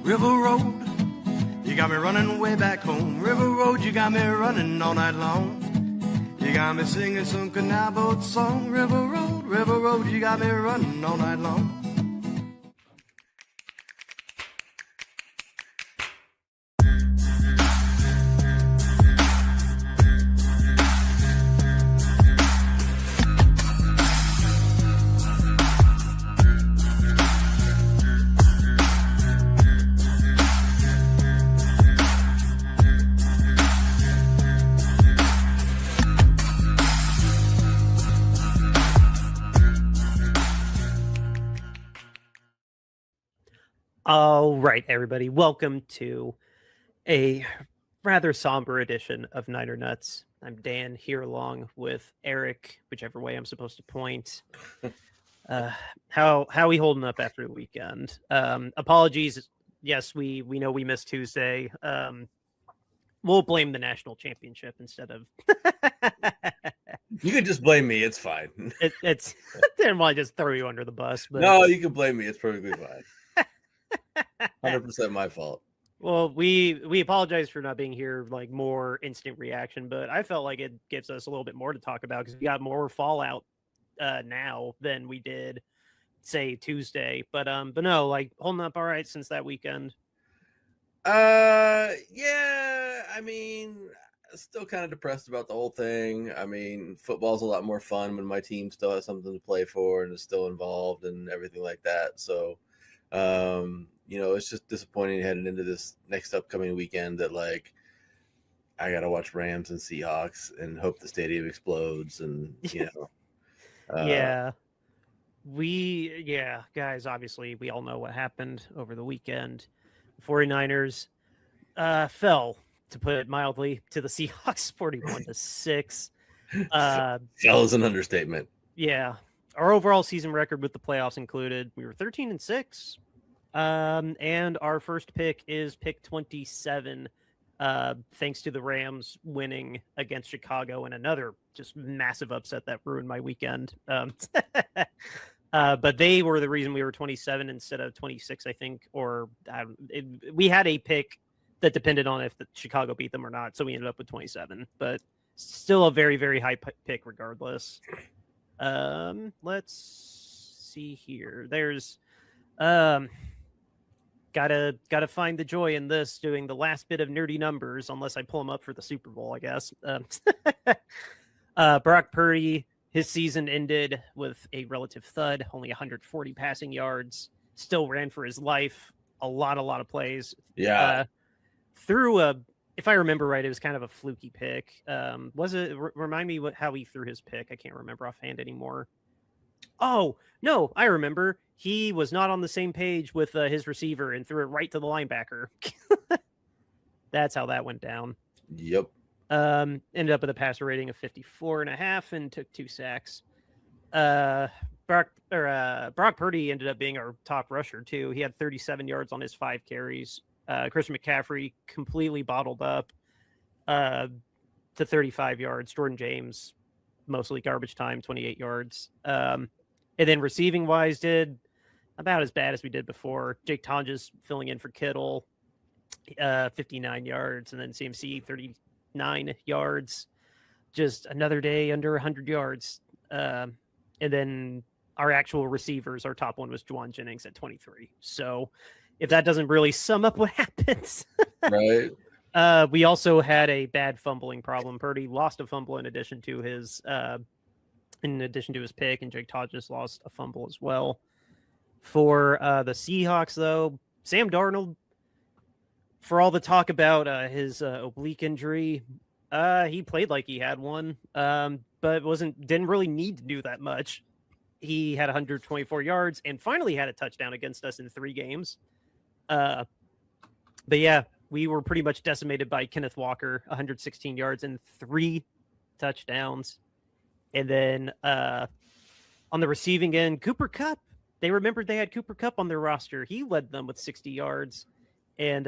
River Road, you got me running way back home. River Road, you got me running all night long. You got me singing some canal boat song. River Road, you got me running all night long. All right, everybody. Welcome to a rather somber edition of Niner Nuts. I'm Dan here along with Eric, whichever way I'm supposed to point. How we holding up after the weekend? Apologies. Yes, we know we missed Tuesday. We'll blame the national championship instead of. You can just blame me. It's fine. It's didn't want to just throw you under the bus, but no, you can blame me. It's perfectly fine. 100% my fault. Well, we apologize for not being here, like more instant reaction, but I felt like it gives us a little bit more to talk about because we got more fallout now than we did, say, Tuesday. But no, like holding up all right since that weekend. Yeah, I mean, still kind of depressed about the whole thing. I mean, football's a lot more fun when my team still has something to play for and is still involved and everything like that. So, it's just disappointing heading into this next upcoming weekend that like I gotta watch Rams and Seahawks and hope the stadium explodes and guys, obviously we all know what happened over the weekend. The 49ers fell, to put it mildly, to the Seahawks 41-6. Fell is an understatement. Yeah. Our overall season record with the playoffs included, we were 13-6. And our first pick is pick 27, thanks to the Rams winning against Chicago and another just massive upset that ruined my weekend. But they were the reason we were 27 instead of 26, I think. Or we had a pick that depended on if the Chicago beat them or not, so we ended up with 27. But still a very, very high pick regardless. Let's see here. There's gotta find the joy in this, doing the last bit of nerdy numbers, unless I pull them up for the Super Bowl, I guess. Brock Purdy, his season ended with a relative thud, only 140 passing yards, still ran for his life, a lot of plays. Yeah. If I remember right, it was kind of a fluky pick. Was it? Remind me how he threw his pick. I can't remember offhand anymore. Oh, no, I remember. He was not on the same page with his receiver and threw it right to the linebacker. That's how that went down. Yep. Ended up with a passer rating of 54.5 and took 2 sacks. Brock Purdy ended up being our top rusher, too. He had 37 yards on his 5 carries. Christian McCaffrey completely bottled up to 35 yards. Jordan James, mostly garbage time, 28 yards. And then receiving wise did about as bad as we did before. Jake Tonjes filling in for Kittle, 59 yards, and then CMC 39 yards. Just another day under 100 yards. And then our actual receivers, our top one was Juwan Jennings at 23. So if that doesn't really sum up what happens. Right. We also had a bad fumbling problem. Purdy lost a fumble in addition to his pick, and Jake Tonjes lost a fumble as well. For the Seahawks, though, Sam Darnold, for all the talk about his oblique injury, he played like he had one, but didn't really need to do that much. He had 124 yards and finally had a touchdown against us in 3 games. But yeah, we were pretty much decimated by Kenneth Walker, 116 yards and 3 touchdowns. And then on the receiving end, Cooper Kupp, they remembered they had Cooper Kupp on their roster. He led them with 60 yards. And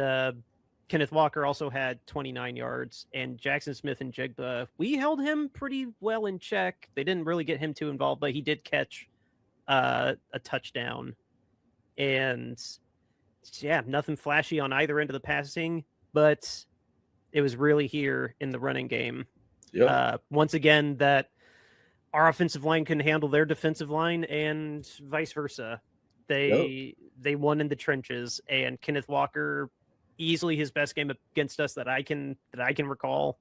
Kenneth Walker also had 29 yards. And Jackson Smith and Jigba, we held him pretty well in check. They didn't really get him too involved, but he did catch a touchdown. And yeah, nothing flashy on either end of the passing, but it was really here in the running game. Yep. Once again, that our offensive line couldn't handle their defensive line, and vice versa. They won in the trenches, and Kenneth Walker, easily his best game against us that I can recall.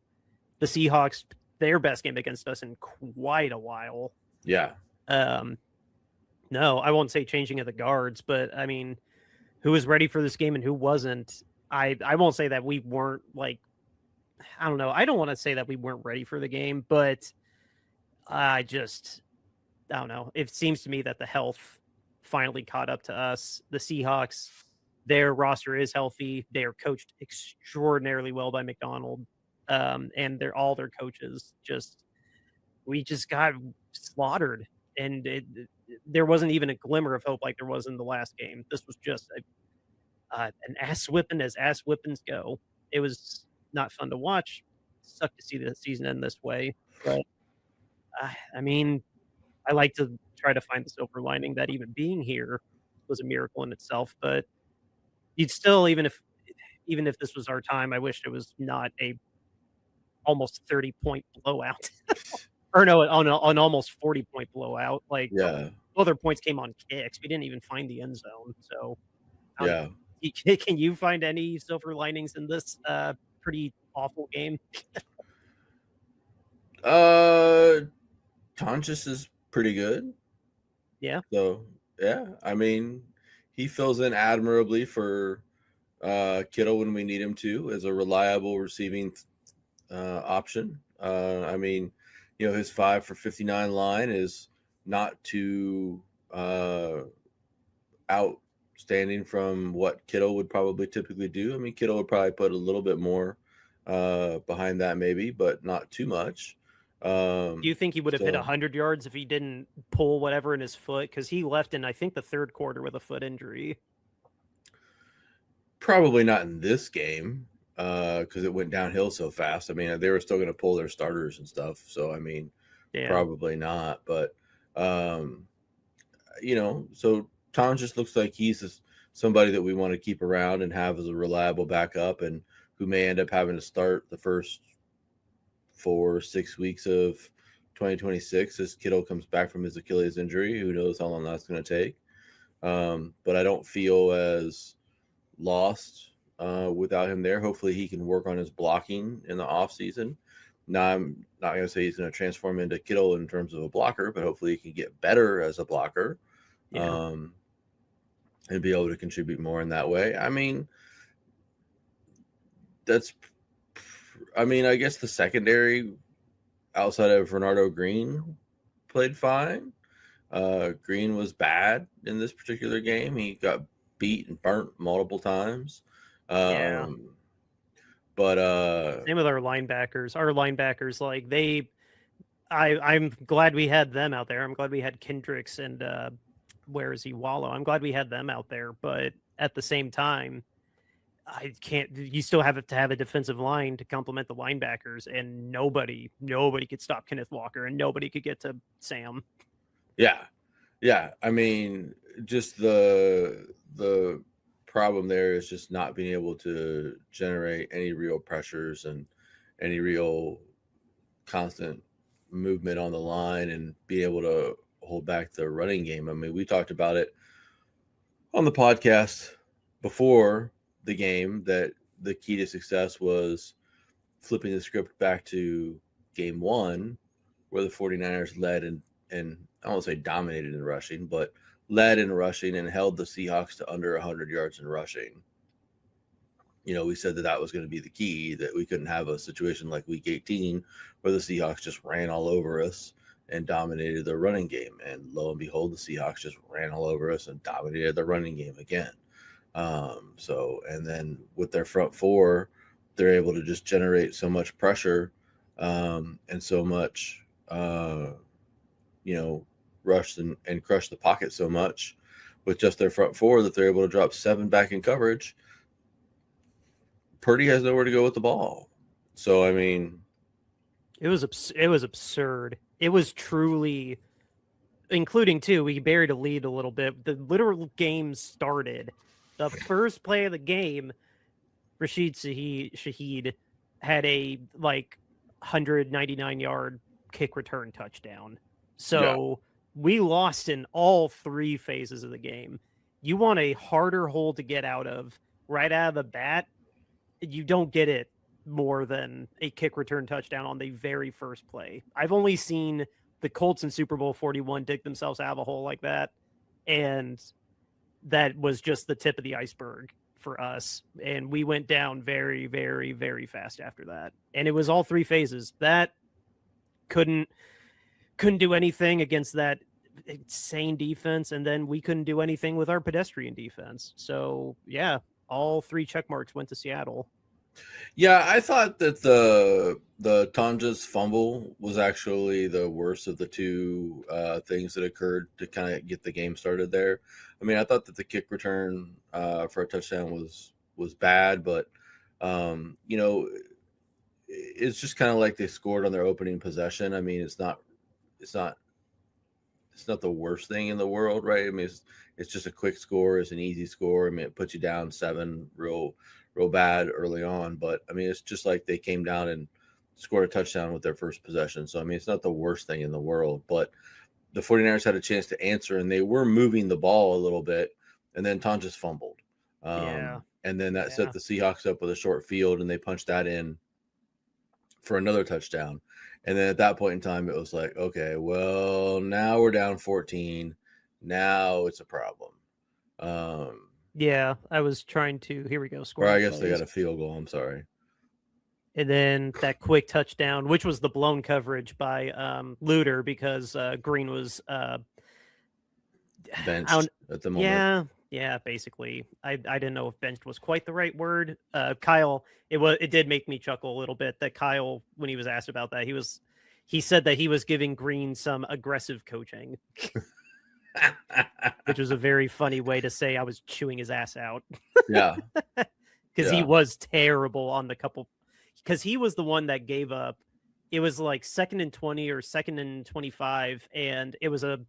The Seahawks, their best game against us in quite a while. Yeah. No, I won't say changing of the guards, but I mean, who was ready for this game and who wasn't? I won't say that we weren't like, I don't know. I don't want to say that we weren't ready for the game, but I don't know. It seems to me that the health finally caught up to us. The Seahawks, their roster is healthy. They are coached extraordinarily well by McDonald, and all their coaches. We just got slaughtered, and there wasn't even a glimmer of hope like there was in the last game. This was just an ass whipping as ass whippings go. It was not fun to watch. Sucked to see the season end this way, but I mean, I like to try to find the silver lining that even being here was a miracle in itself. But you'd still, even if this was our time, I wish it was not a almost 30-point blowout, or no, an almost 40-point blowout. Like, Yeah. other points came on kicks. We didn't even find the end zone. So, Yeah. Can you find any silver linings in this pretty awful game? Tonches is pretty good. Yeah. So yeah, I mean, he fills in admirably for Kittle when we need him to as a reliable receiving option. I mean, his 5 for 59 line is not too outstanding from what Kittle would probably typically do. I mean, Kittle would probably put a little bit more behind that maybe, but not too much. Do you think he would have hit 100 yards if he didn't pull whatever in his foot? Because he left in, I think, the third quarter with a foot injury. Probably not in this game because it went downhill so fast. I mean, they were still going to pull their starters and stuff. So, I mean, probably not. But, so Tom just looks like he's somebody that we want to keep around and have as a reliable backup and who may end up having to start the first 4 or 6 weeks of 2026 as Kittle comes back from his Achilles injury. Who knows how long that's going to take. But I don't feel as lost without him there. Hopefully he can work on his blocking in the offseason. Now, I'm not going to say he's going to transform into Kittle in terms of a blocker, but hopefully he can get better as a blocker and be able to contribute more in that way. I mean, I guess the secondary outside of Renardo Green played fine. Green was bad in this particular game. He got beat and burnt multiple times. But same with our linebackers. Our linebackers, like I'm glad we had them out there. I'm glad we had Kendricks and where is he? Wallow. I'm glad we had them out there, but at the same time, you still have to have a defensive line to complement the linebackers, and nobody could stop Kenneth Walker, and nobody could get to Sam. Yeah. I mean, just the problem there is just not being able to generate any real pressures and any real constant movement on the line and be able to hold back the running game. I mean, we talked about it on the podcast before the game that the key to success was flipping the script back to game 1 where the 49ers led and I won't say dominated in rushing, but led in rushing and held the Seahawks to under 100 yards in rushing. We said that was going to be the key, that we couldn't have a situation like week 18 where the Seahawks just ran all over us and dominated the running game. And lo and behold, the Seahawks just ran all over us and dominated the running game again. And then with their front four, they're able to just generate so much pressure and so much, rush and crush the pocket so much with just their front four that they're able to drop 7 back in coverage. Purdy has nowhere to go with the ball. So, I mean, it was absurd. It was truly, including too, we buried a lead a little bit. The literal game started The first play of the game, Rashid Shaheed had a 199-yard kick return touchdown. So we lost in all 3 phases of the game. You want a harder hole to get out of right out of the bat. You don't get it more than a kick return touchdown on the very first play. I've only seen the Colts in Super Bowl 41 dig themselves out of a hole like that. And that was just the tip of the iceberg for us. And we went down very, very, very fast after that. And it was all 3 phases. That couldn't do anything against that insane defense. And then we couldn't do anything with our pedestrian defense. So yeah, all 3 check marks went to Seattle. Yeah, I thought that the Tonja's fumble was actually the worst of the 2 things that occurred to kind of get the game started there. I mean, I thought that the kick return for a touchdown was bad, but it's just kind of like they scored on their opening possession. I mean, it's not the worst thing in the world, right? I mean, it's just a quick score, it's an easy score. I mean, it puts you down 7 real bad early on, but I mean, it's just like they came down and scored a touchdown with their first possession. So I mean, it's not the worst thing in the world, but the 49ers had a chance to answer, and they were moving the ball a little bit, and then Ton just fumbled. And then that set the Seahawks up with a short field, and they punched that in for another touchdown. And then at that point in time, it was like, okay, well, now we're down 14. Now it's a problem. Yeah, I was trying to. Here we go. Or I guess they got a field goal. I'm sorry. And then that quick touchdown, which was the blown coverage by Luter because Green was benched at the moment. Yeah, basically. I didn't know if benched was quite the right word. Kyle, it did make me chuckle a little bit that Kyle, when he was asked about that, he said that he was giving Green some aggressive coaching. Which was a very funny way to say I was chewing his ass out. Yeah. Because he was terrible on the couple, because he was the one that gave up. It was like 2nd and 20 or 2nd and 25, and it was a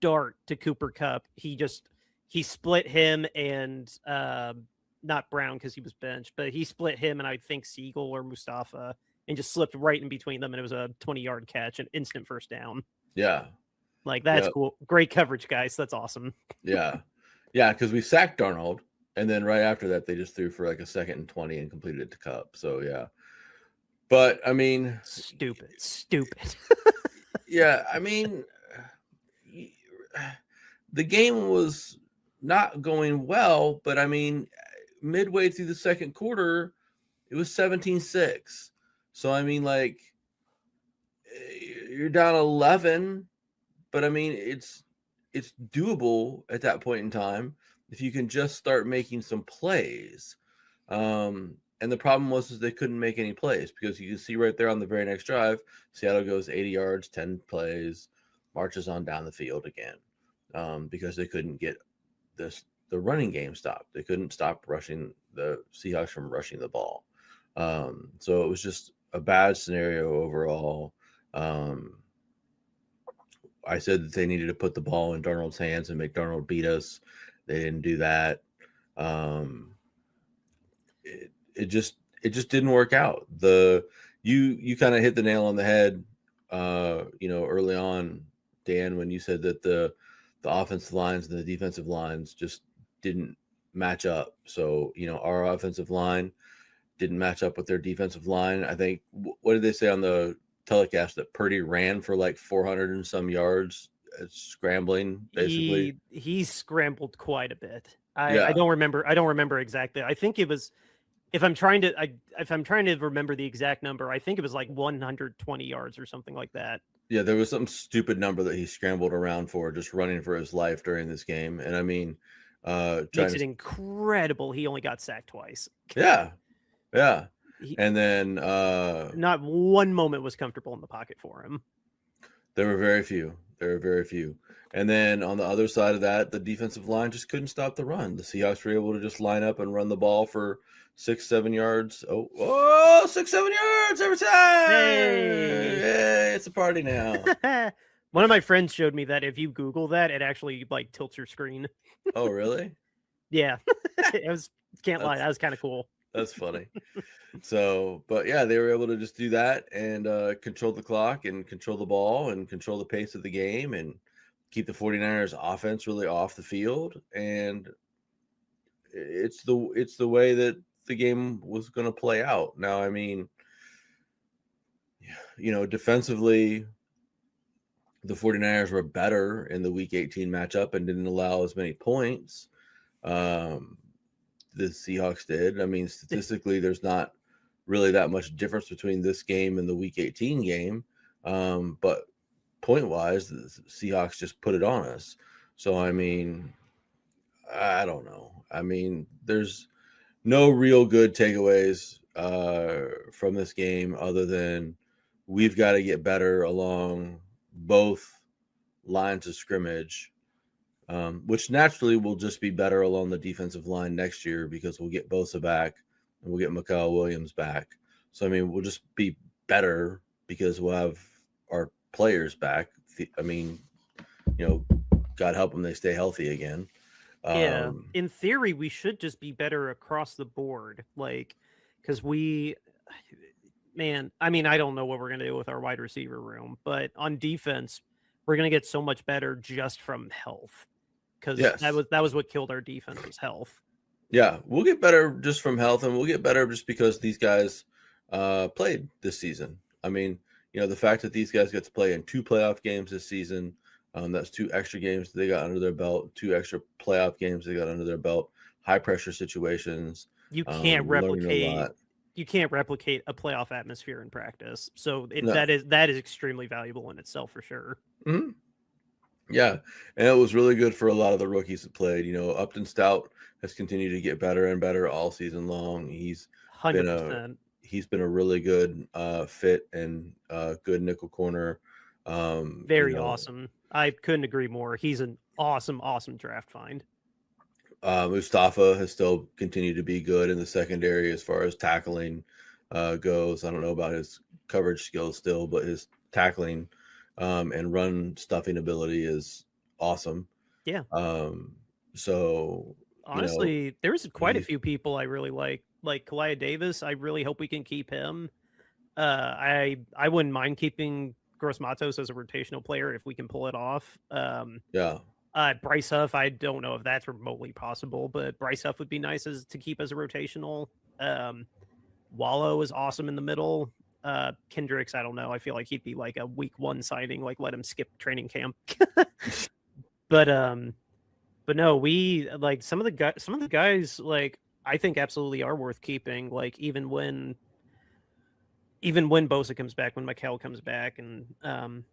dart to Cooper Kupp. He split him and not Brown because he was benched, but he split him and I think Siegel or Mustafa and just slipped right in between them, and it was a 20-yard catch, an instant first down. Yeah. Like, that's cool. Great coverage, guys. That's awesome. Yeah. Yeah, because we sacked Darnold, and then right after that, they just threw for like a 2nd and 20 and completed it to Kupp. So, yeah. But, I mean... Stupid. Yeah, I mean, the game was not going well, but, I mean, midway through the second quarter, it was 17-6. So, I mean, like, you're down 11... But I mean, it's doable at that point in time if you can just start making some plays. And the problem was they couldn't make any plays because you can see right there on the very next drive, Seattle goes 80 yards, 10 plays, marches on down the field again because they couldn't get the running game stopped. They couldn't stop rushing the Seahawks from rushing the ball. So it was just a bad scenario overall. I said that they needed to put the ball in Darnold's hands and make Darnold beat us. They didn't do that. It just didn't work out. You kind of hit the nail on the head, early on, Dan, when you said that the offensive lines and the defensive lines just didn't match up. So, our offensive line didn't match up with their defensive line. I think, what did they say on the telecast, that Purdy ran for like 400 and some yards scrambling, basically? He scrambled quite a bit. I don't remember exactly. I think it was, if I'm trying to remember the exact number, I think it was like 120 yards or something like that. Yeah, there was some stupid number that he scrambled around for, just running for his life during this game. And I mean, makes it incredible he only got sacked twice. Yeah. And then not one moment was comfortable in the pocket for him. There were very few. And then on the other side of that, the defensive line just couldn't stop the run. The Seahawks were able to just line up and run the ball for 6-7 yards. 6-7 yards every time. Hey, it's a party now. One of my friends showed me that if you Google that, it actually like tilts your screen. Oh, really? Yeah. It was, can't lie, that was kind of cool. That's funny. So, but yeah, they were able to just do that and control the clock and control the ball and control the pace of the game and keep the 49ers offense really off the field. And it's the way that the game was going to play out. Now, I mean, defensively, the 49ers were better in the Week 18 matchup and didn't allow as many points. The Seahawks did. I mean, statistically, there's not really that much difference between this game and the Week 18 game. But point-wise, the Seahawks just put it on us. So, I mean, I don't know. I mean, there's no real good takeaways from this game other than we've got to get better along both lines of scrimmage, which naturally will just be better along the defensive line next year because we'll get Bosa back and we'll get Mikael Williams back. So, I mean, we'll just be better because we'll have our players back. I mean, God help them, they stay healthy again. Yeah, in theory, we should just be better across the board. Like, because I mean, I don't know what we're going to do with our wide receiver room, but on defense, we're going to get so much better just from health. Because that was what killed our defense was health. Yeah, we'll get better just from health, and we'll get better just because these guys played this season. I mean, the fact that these guys get to play in 2 playoff games this season, that's 2 extra games they got under their belt, 2 extra playoff games they got under their belt, high pressure situations. You can't replicate. You can't replicate a playoff atmosphere in practice. So that is extremely valuable in itself for sure. Mm-hmm. Yeah, and it was really good for a lot of the rookies that played. Upton Stout has continued to get better and better all season long. He's 100%. He's been a really good fit and good nickel corner. Very awesome. I couldn't agree more. He's an awesome draft find. Mustafa has still continued to be good in the secondary as far as tackling goes. I don't know about his coverage skills still, but his tackling and run stuffing ability is awesome. Yeah. So honestly, there's quite a few people I really like Kalia Davis. I really hope we can keep him. I wouldn't mind keeping Gross Matos as a rotational player if we can pull it off. Bryce Huff, I don't know if that's remotely possible, but Bryce Huff would be nice to keep as a rotational. Wallow is awesome in the middle. Kendricks, I don't know. I feel like he'd be like a week 1 signing, like let him skip training camp. But no, we like some of the guys like I think absolutely are worth keeping. Like even when Bosa comes back, when Mikael comes back, and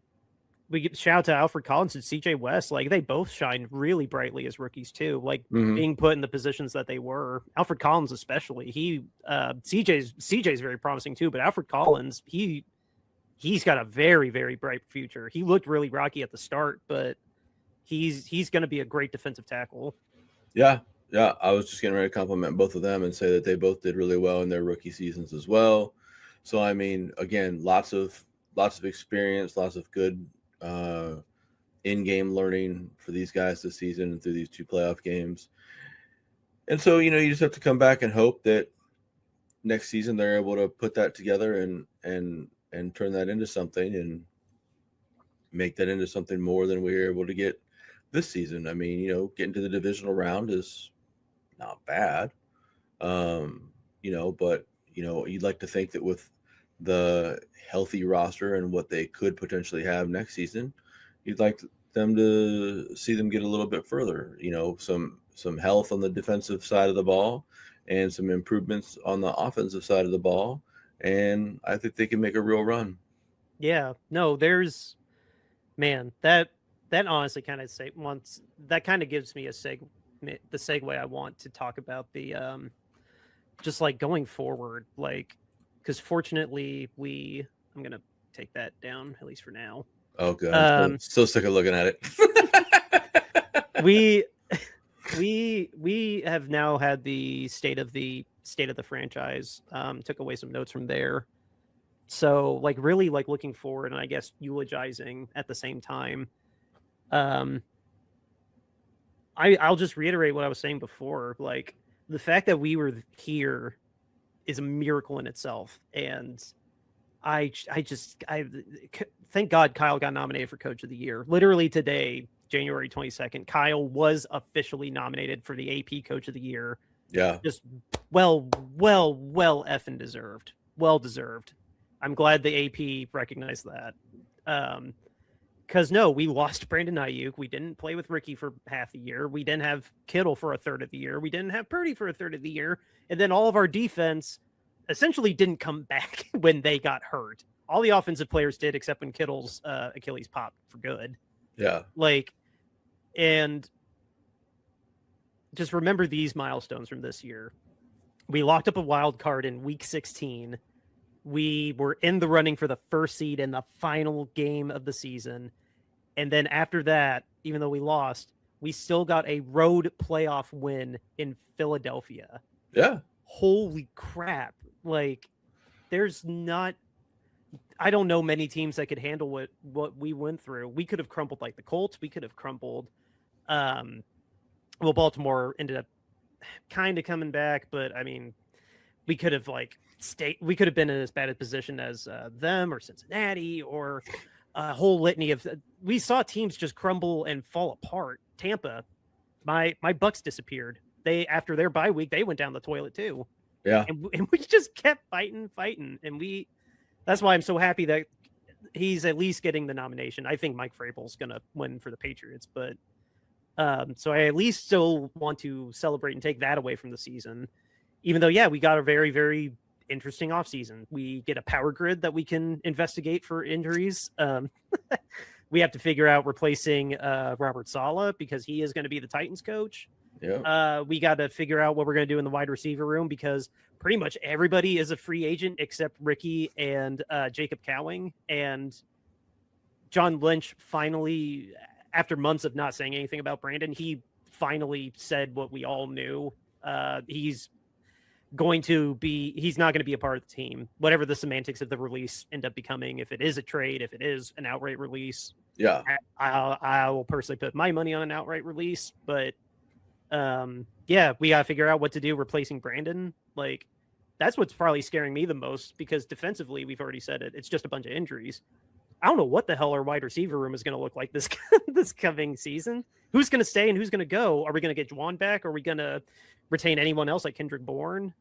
we get shout out to Alfred Collins and CJ West. Like they both shined really brightly as rookies too. Like being put in the positions that they were. Alfred Collins especially. CJ's very promising too, but Alfred Collins, he's got a very, very bright future. He looked really rocky at the start, but he's going to be a great defensive tackle. Yeah. I was just getting ready to compliment both of them and say that they both did really well in their rookie seasons as well. So I mean, again, lots of experience, lots of good in-game learning for these guys this season and through these 2 playoff games. And so, you just have to come back and hope that next season they're able to put that together and turn that into something and make that into something more than we were able to get this season. I mean, getting to the divisional round is not bad. But you'd like to think that with the healthy roster and what they could potentially have next season, you'd like them to see them get a little bit further, some health on the defensive side of the ball and some improvements on the offensive side of the ball. And I think they can make a real run. Yeah, no, that honestly kind of gives me the segue I want to talk about the, just like going forward, like, because fortunately I'm going to take that down, at least for now. Oh, good. I'm so sick of looking at it. We have now had the state of the franchise. Took away some notes from there. So like really like looking forward and I guess eulogizing at the same time. I'll just reiterate what I was saying before. Like the fact that we were here is a miracle in itself. And I thank God Kyle got nominated for Coach of the Year. Literally today, January 22nd, Kyle was officially nominated for the AP Coach of the Year. Yeah. Just well effing deserved. Well deserved. I'm glad the AP recognized that. Because no, we lost Brandon Ayuk. We didn't play with Ricky for half the year. We didn't have Kittle for a third of the year. We didn't have Purdy for a third of the year. And then all of our defense essentially didn't come back when they got hurt. All the offensive players did, except when Kittle's Achilles popped for good. Yeah. And just remember these milestones from this year. We locked up a wild card in week 16. We were in the running for the first seed in the final game of the season. And then after that, even though we lost, we still got a road playoff win in Philadelphia. Yeah. Holy crap. There's not, I don't know many teams that could handle what we went through. We could have crumbled like the Colts. We could have crumbled. Baltimore ended up kind of coming back, but I mean, we could have we could have been in as bad a position as them or Cincinnati or a whole litany of. We saw teams just crumble and fall apart. Tampa, my Bucks disappeared. After their bye week, they went down the toilet too. Yeah, and we just kept fighting, and that's why I'm so happy that he's at least getting the nomination. I think Mike Vrabel's gonna win for the Patriots, but so I at least still want to celebrate and take that away from the season. Even though, yeah, we got a very, very interesting offseason. We get a power grid that we can investigate for injuries. We have to figure out replacing Robert Saleh because he is going to be the Titans coach. Yeah. We got to figure out what we're going to do in the wide receiver room because pretty much everybody is a free agent except Ricky and Jacob Cowing. And John Lynch finally, after months of not saying anything about Brandon, he finally said what we all knew. He's not going to be a part of the team, whatever the semantics of the release end up becoming. If it is a trade, if it is an outright release, yeah, I will personally put my money on an outright release. But yeah, we got to figure out what to do replacing Brandon. That's what's probably scaring me the most because defensively, we've already said it. It's just a bunch of injuries. I don't know what the hell our wide receiver room is going to look like this coming season. Who's going to stay and who's going to go? Are we going to get Juwan back? Are we going to retain anyone else like Kendrick Bourne?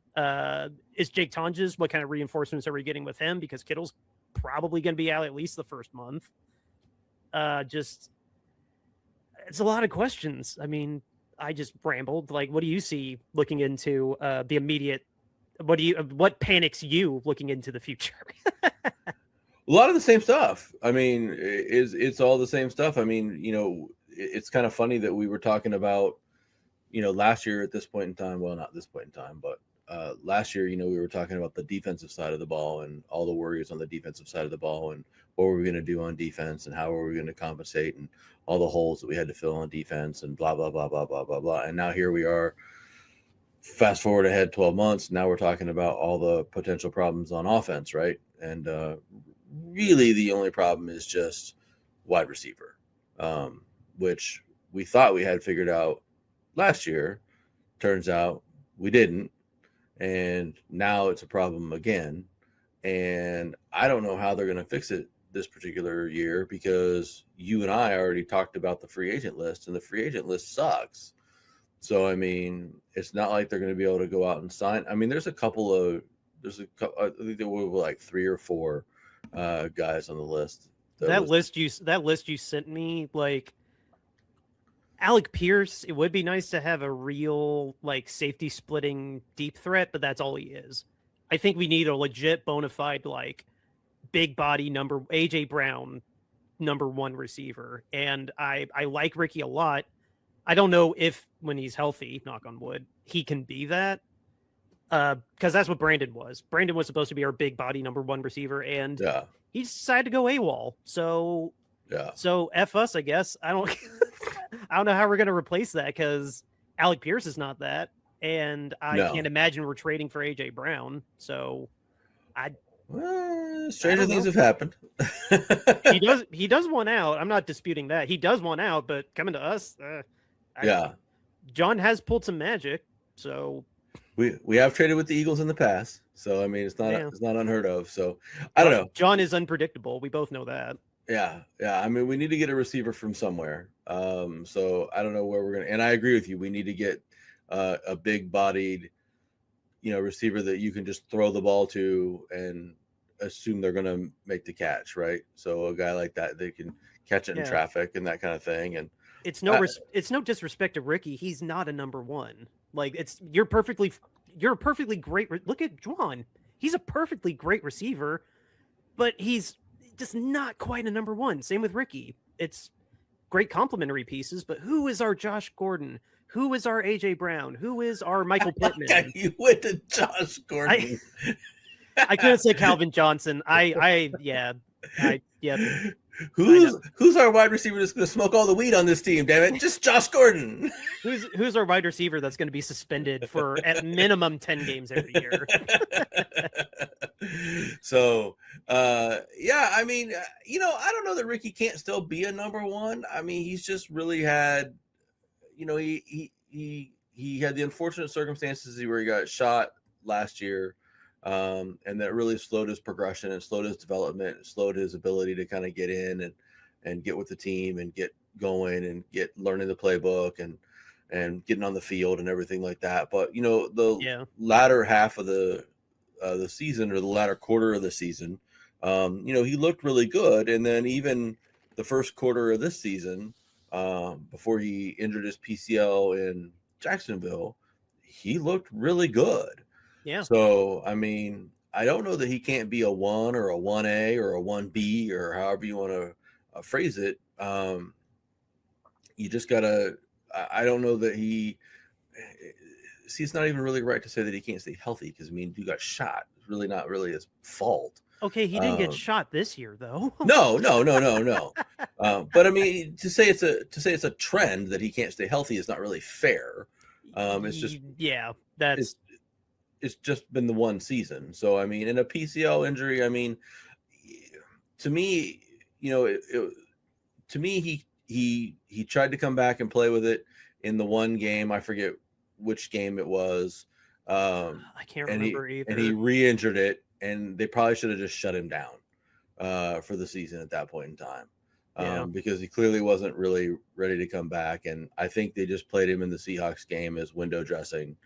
Is Jake Tonjes? What kind of reinforcements are we getting with him? Because Kittle's probably going to be out at least the first month. It's a lot of questions. I mean, I just rambled. What do you see looking into the immediate? What panics you looking into the future? A lot of the same stuff. I mean, it's all the same stuff. I mean, it's kind of funny that we were talking about, last year at this point in time. Well, not this point in time, but last year, we were talking about the defensive side of the ball and all the worries on the defensive side of the ball and what were we going to do on defense and how were we going to compensate and all the holes that we had to fill on defense and blah, blah, blah, blah, blah, blah, blah. And now here we are. Fast forward ahead 12 months. Now we're talking about all the potential problems on offense, right? And really the only problem is just wide receiver, which we thought we had figured out last year. Turns out we didn't. And now it's a problem again. And I don't know how they're going to fix it this particular year because you and I already talked about the free agent list and the free agent list sucks. So, I mean, it's not like they're going to be able to go out and sign. I mean, I think there were like 3 or 4 guys on the list. That list you sent me, Alec Pierce, it would be nice to have a real safety splitting deep threat, but that's all he is. I think we need a legit bona fide big body AJ Brown number 1 receiver. And I like Ricky a lot. I don't know if when he's healthy, knock on wood, he can be that. Because that's what Brandon was. Brandon was supposed to be our big body number 1 receiver, and he decided to go AWOL. So F us, I guess. I don't know how we're gonna replace that because Alec Pierce is not that, and I can't imagine we're trading for AJ Brown. So stranger things have happened. He does want out. I'm not disputing that. He does want out, but coming to us, John has pulled some magic, so We have traded with the Eagles in the past, so I mean it's not unheard of. So I don't know. John is unpredictable. We both know that. Yeah. I mean, we need to get a receiver from somewhere. So I don't know where we're gonna. And I agree with you. We need to get a big-bodied, receiver that you can just throw the ball to and assume they're gonna make the catch, right? So a guy like that, they can catch it in traffic and that kind of thing. And it's no disrespect to Ricky. He's not a number one. Like you're a perfectly great. Look at Juwan. He's a perfectly great receiver, but he's just not quite a number one. Same with Ricky. It's great complementary pieces, but who is our Josh Gordon? Who is our AJ Brown? Who is our Michael Pittman? You went to Josh Gordon. I couldn't say Calvin Johnson. Yeah. Who's our wide receiver that's going to smoke all the weed on this team? Damn it, just Josh Gordon. Who's our wide receiver that's going to be suspended for at minimum 10 games every year? So, I mean, I don't know that Ricky can't still be a number one. I mean, he's just really had, he had the unfortunate circumstances where he got shot last year. And that really slowed his progression and slowed his development, slowed his ability to kind of get in and get with the team and get going and get learning the playbook and getting on the field and everything like that. But the latter half of the season, or the latter quarter of the season, he looked really good. And then even the first quarter of this season, before he injured his PCL in Jacksonville, he looked really good. Yeah. So, I mean, I don't know that he can't be a 1 or a 1A or a 1B or however you want to phrase it. You just got to, I don't know that it's not even really right to say that he can't stay healthy, because, I mean, he got shot. It's really not really his fault. Okay, he didn't get shot this year, though. No. But I mean, to say it's a trend that he can't stay healthy is not really fair. It's just it's just been the one season. So, I mean, in a PCL injury, I mean, to me, he tried to come back and play with it in the one game. I forget which game it was. I can't remember either. And he re-injured it, and they probably should have just shut him down for the season at that point in time. Because he clearly wasn't really ready to come back. And I think they just played him in the Seahawks game as window dressing,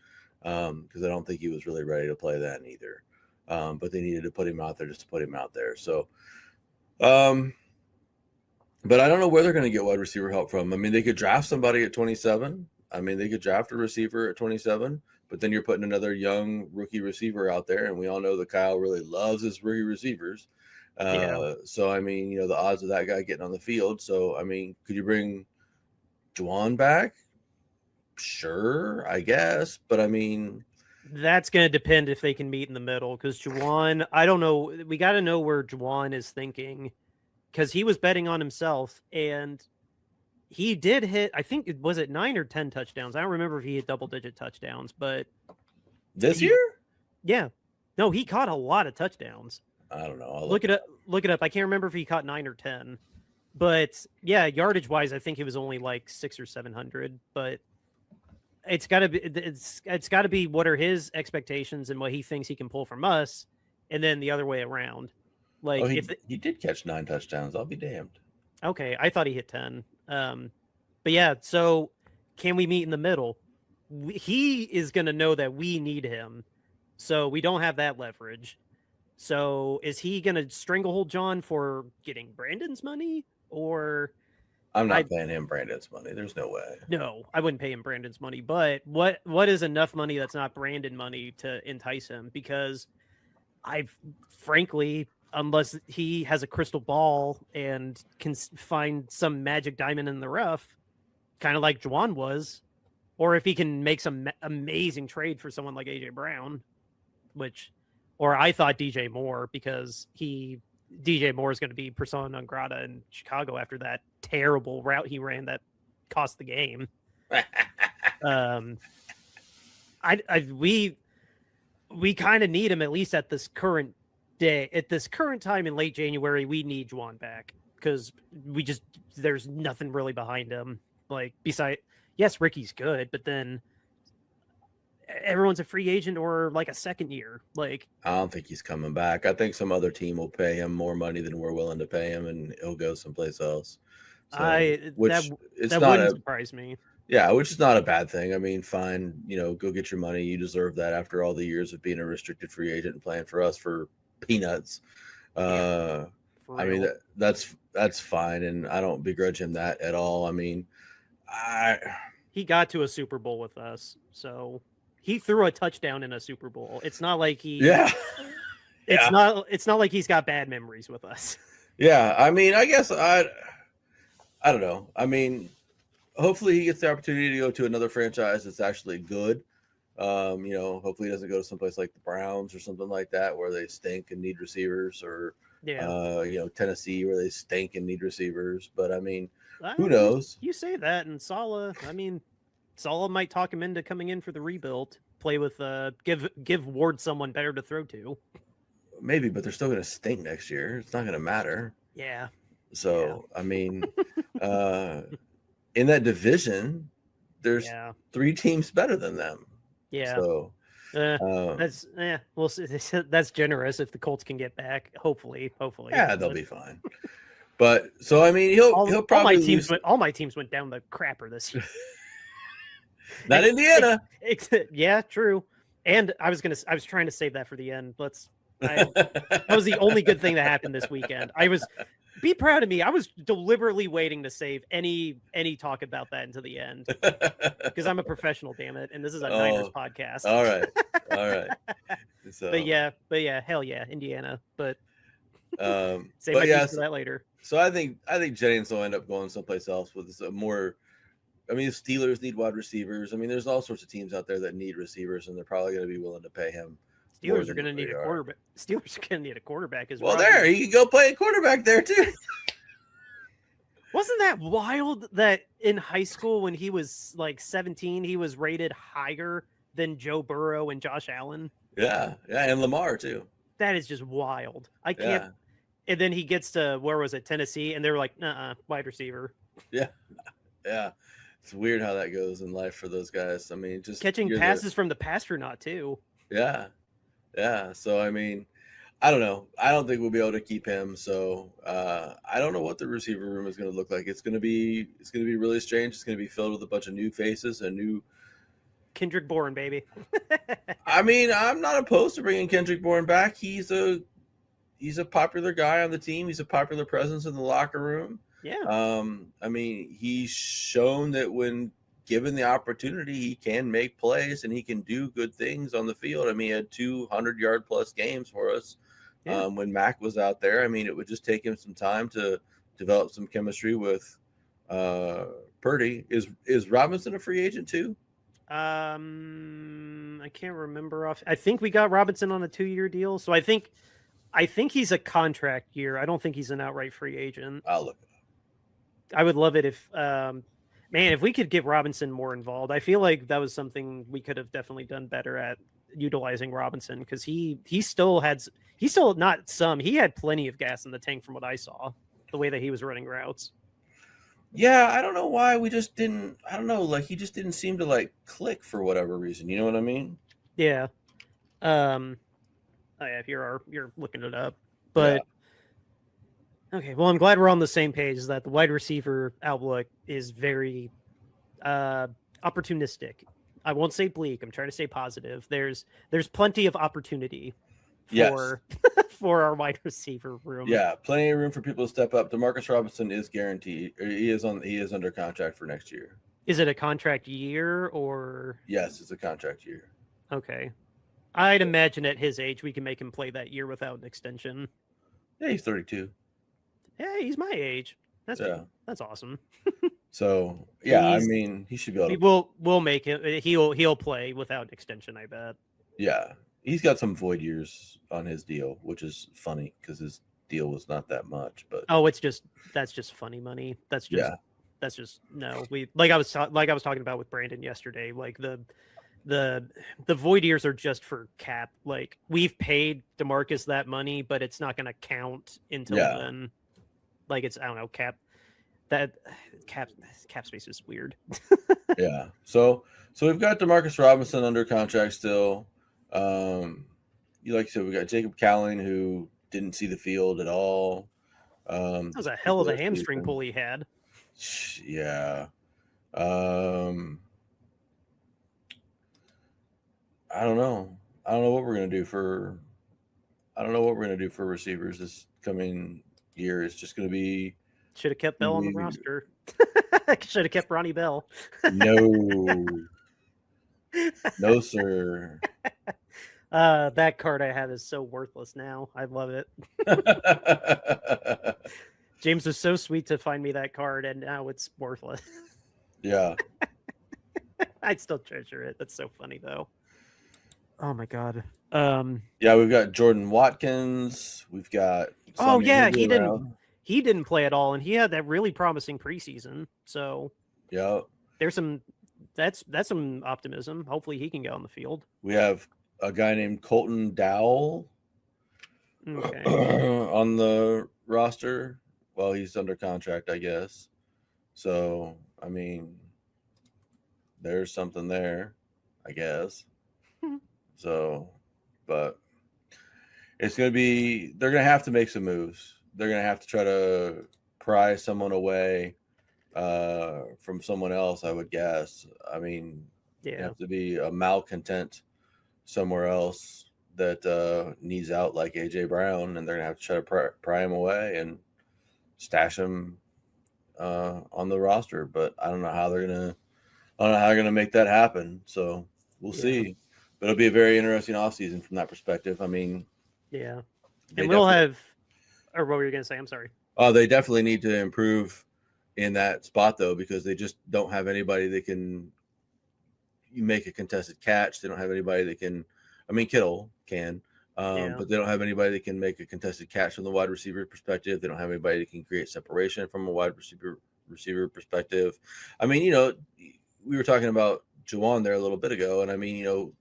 because I don't think he was really ready to play then either. But they needed to put him out there just to put him out there. So, but I don't know where they're going to get wide receiver help from. I mean, they could draft somebody at 27. I mean, they could draft a receiver at 27, but then you're putting another young rookie receiver out there. And we all know that Kyle really loves his rookie receivers. So, I mean, the odds of that guy getting on the field. So, I mean, could you bring Juwan back? Sure, I guess. But I mean, that's going to depend if they can meet in the middle, because Juwan, I don't know. We got to know where Juwan is thinking, because he was betting on himself, and he did hit, I think, was it 9 or 10 touchdowns? I don't remember if he hit double-digit touchdowns, but this year? Yeah. No, he caught a lot of touchdowns. I don't know. Look it up. I can't remember if he caught 9 or 10. But yeah, yardage-wise, I think it was only like 600 or 700, but it's got to be what are his expectations and what he thinks he can pull from us, and then the other way around. Like, he did catch 9 touchdowns. I'll be damned. Okay, I thought he hit 10. But yeah, so can we meet in the middle? He is going to know that we need him, so we don't have that leverage. So is he going to stranglehold John for getting Brandon's money, or? I'm not paying him Brandon's money. There's no way. No, I wouldn't pay him Brandon's money. But what is enough money that's not Brandon money to entice him? Because frankly, unless he has a crystal ball and can find some magic diamond in the rough, kind of like Juwan was, or if he can make some amazing trade for someone like AJ Brown, or I thought DJ Moore, because DJ Moore is going to be persona non grata in Chicago after that terrible route he ran that cost the game. We kind of need him, at least at this current day, at this current time in late January. We need Juwan back, because there's nothing really behind him. Like, yes, Ricky's good, but then everyone's a free agent or like a second year. Like, I don't think he's coming back. I think some other team will pay him more money than we're willing to pay him, and he'll go someplace else. So, that it's not wouldn't surprise me. Yeah, which is not a bad thing. I mean, fine, go get your money. You deserve that after all the years of being a restricted free agent and playing for us for peanuts. I mean, that's fine, and I don't begrudge him that at all. I mean, he got to a Super Bowl with us, so he threw a touchdown in a Super Bowl. It's not like it's not like he's got bad memories with us. Yeah, I mean, I guess I don't know. I mean, hopefully he gets the opportunity to go to another franchise that's actually good. Hopefully he doesn't go to someplace like the Browns or something like that where they stink and need receivers, or Tennessee where they stink and need receivers. But I mean, who knows? You say that, and Saleh. I mean, Saleh might talk him into coming in for the rebuild. Play with give Ward someone better to throw to. Maybe, but they're still going to stink next year. It's not going to matter. Yeah. So I mean, in that division, there's 3 teams better than them. Yeah. So we'll see. That's generous if the Colts can get back. Hopefully. Yeah, they'll be fine. But so I mean, he'll probably all my teams went down the crapper this year. Not Indiana. Yeah, true. And I was trying to save that for the end. That was the only good thing that happened this weekend. Be proud of me. I was deliberately waiting to save any talk about that until the end because I'm a professional, damn it. And this is a Niners podcast. All right. So, but yeah, hell yeah, Indiana. But save my piece for that later. So I think Jennings will end up going someplace else with a more. I mean, the Steelers need wide receivers. I mean, there's all sorts of teams out there that need receivers, and they're probably going to be willing to pay him. Steelers are going to need a quarterback. Steelers are going to need a quarterback as well. There, he can go play a quarterback there too. Wasn't that wild that in high school when he was like 17, he was rated higher than Joe Burrow and Josh Allen? Yeah, and Lamar too. That is just wild. I can't. Yeah. And then he gets to where was it, Tennessee, and they were like, wide receiver. Yeah. It's weird how that goes in life for those guys. I mean, just catching passes from the astronaut too. Yeah. So I mean, I don't know. I don't think we'll be able to keep him. So I don't know what the receiver room is going to look like. It's going to be really strange. It's going to be filled with a bunch of new faces and new. Kendrick Bourne, baby. I mean, I'm not opposed to bringing Kendrick Bourne back. He's a popular guy on the team. He's a popular presence in the locker room. Yeah. I mean, he's shown that when given the opportunity, he can make plays and he can do good things on the field. I mean, he had 200-yard plus games for us when Mac was out there. I mean, it would just take him some time to develop some chemistry with Purdy. Is Robinson a free agent too? I can't remember I think we got Robinson on a 2-year deal. So I think he's a contract year. I don't think he's an outright free agent. I'll look. I would love it if, if we could get Robinson more involved. I feel like that was something we could have definitely done better at utilizing Robinson because he had plenty of gas in the tank from what I saw, the way that he was running routes. Yeah, I don't know why we just didn't. I don't know, like he just didn't seem to click for whatever reason. You know what I mean? Yeah. Oh yeah, if you're looking it up, but. Yeah. Okay, well, I'm glad we're on the same page that the wide receiver outlook is very opportunistic. I won't say bleak. I'm trying to say positive. There's plenty of opportunity for for our wide receiver room. Yeah, plenty of room for people to step up. DeMarcus Robinson is guaranteed. He is under contract for next year. Is it a contract year or? Yes, it's a contract year. Okay. I'd imagine at his age we can make him play that year without an extension. Yeah, he's 32. Yeah, he's my age. That's awesome. So yeah, I mean, he should be able to. We'll make him. He'll play without extension. I bet. Yeah, he's got some void years on his deal, which is funny because his deal was not that much. But that's just funny money. That's just no. I was talking about with Brandon yesterday. Like the void years are just for cap. Like we've paid DeMarcus that money, but it's not going to count until then. Like it's, I don't know, cap. that cap space is weird. Yeah. So we've got Demarcus Robinson under contract still. You like you said, we got Jacob Cowling, who didn't see the field at all. That was a hell of a hamstring pull he had. Yeah. I don't know. I don't know what we're gonna do for receivers this coming year. It's just gonna be. Should have kept Bell on the roster. Should have kept Ronnie Bell. No. No, sir. That card I have is so worthless now. I love it. James was so sweet to find me that card, and now it's worthless. Yeah. I'd still treasure it. That's so funny, though. Oh, my God. Yeah, we've got Jordan Watkins. We've got... Oh, yeah, he didn't play at all, and he had that really promising preseason. So yeah, there's that's some optimism. Hopefully he can get on the field. We have a guy named Colton Dowell on the roster. Well, he's under contract, I guess. So, I mean, there's something there, I guess. So, but it's going to be, they're going to have to make some moves. They're going to have to try to pry someone away from someone else, I would guess. I mean, you have to be a malcontent somewhere else that needs out like A.J. Brown, and they're going to have to try to pry him away and stash him on the roster. But I don't know how they're going to make that happen. So we'll see. But it'll be a very interesting offseason from that perspective. I mean, and we'll have, or what were you going to say? I'm sorry. They definitely need to improve in that spot, though, because they just don't have anybody that can make a contested catch. They don't have anybody that can, I mean, Kittle can, but they don't have anybody that can make a contested catch from the wide receiver perspective. They don't have anybody that can create separation from a wide receiver perspective. I mean, we were talking about Juwan there a little bit ago, and I mean,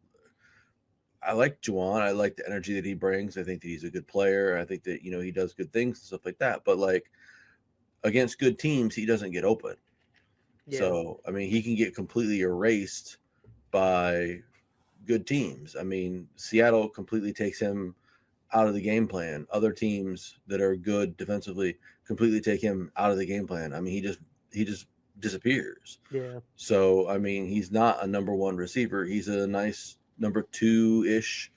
I like Juwan. I like the energy that he brings. I think that he's a good player. I think that, he does good things and stuff like that. But, like, against good teams, he doesn't get open. Yeah. So, I mean, he can get completely erased by good teams. I mean, Seattle completely takes him out of the game plan. Other teams that are good defensively completely take him out of the game plan. I mean, he just disappears. Yeah. So, I mean, he's not a number one receiver. He's a nice number two-ish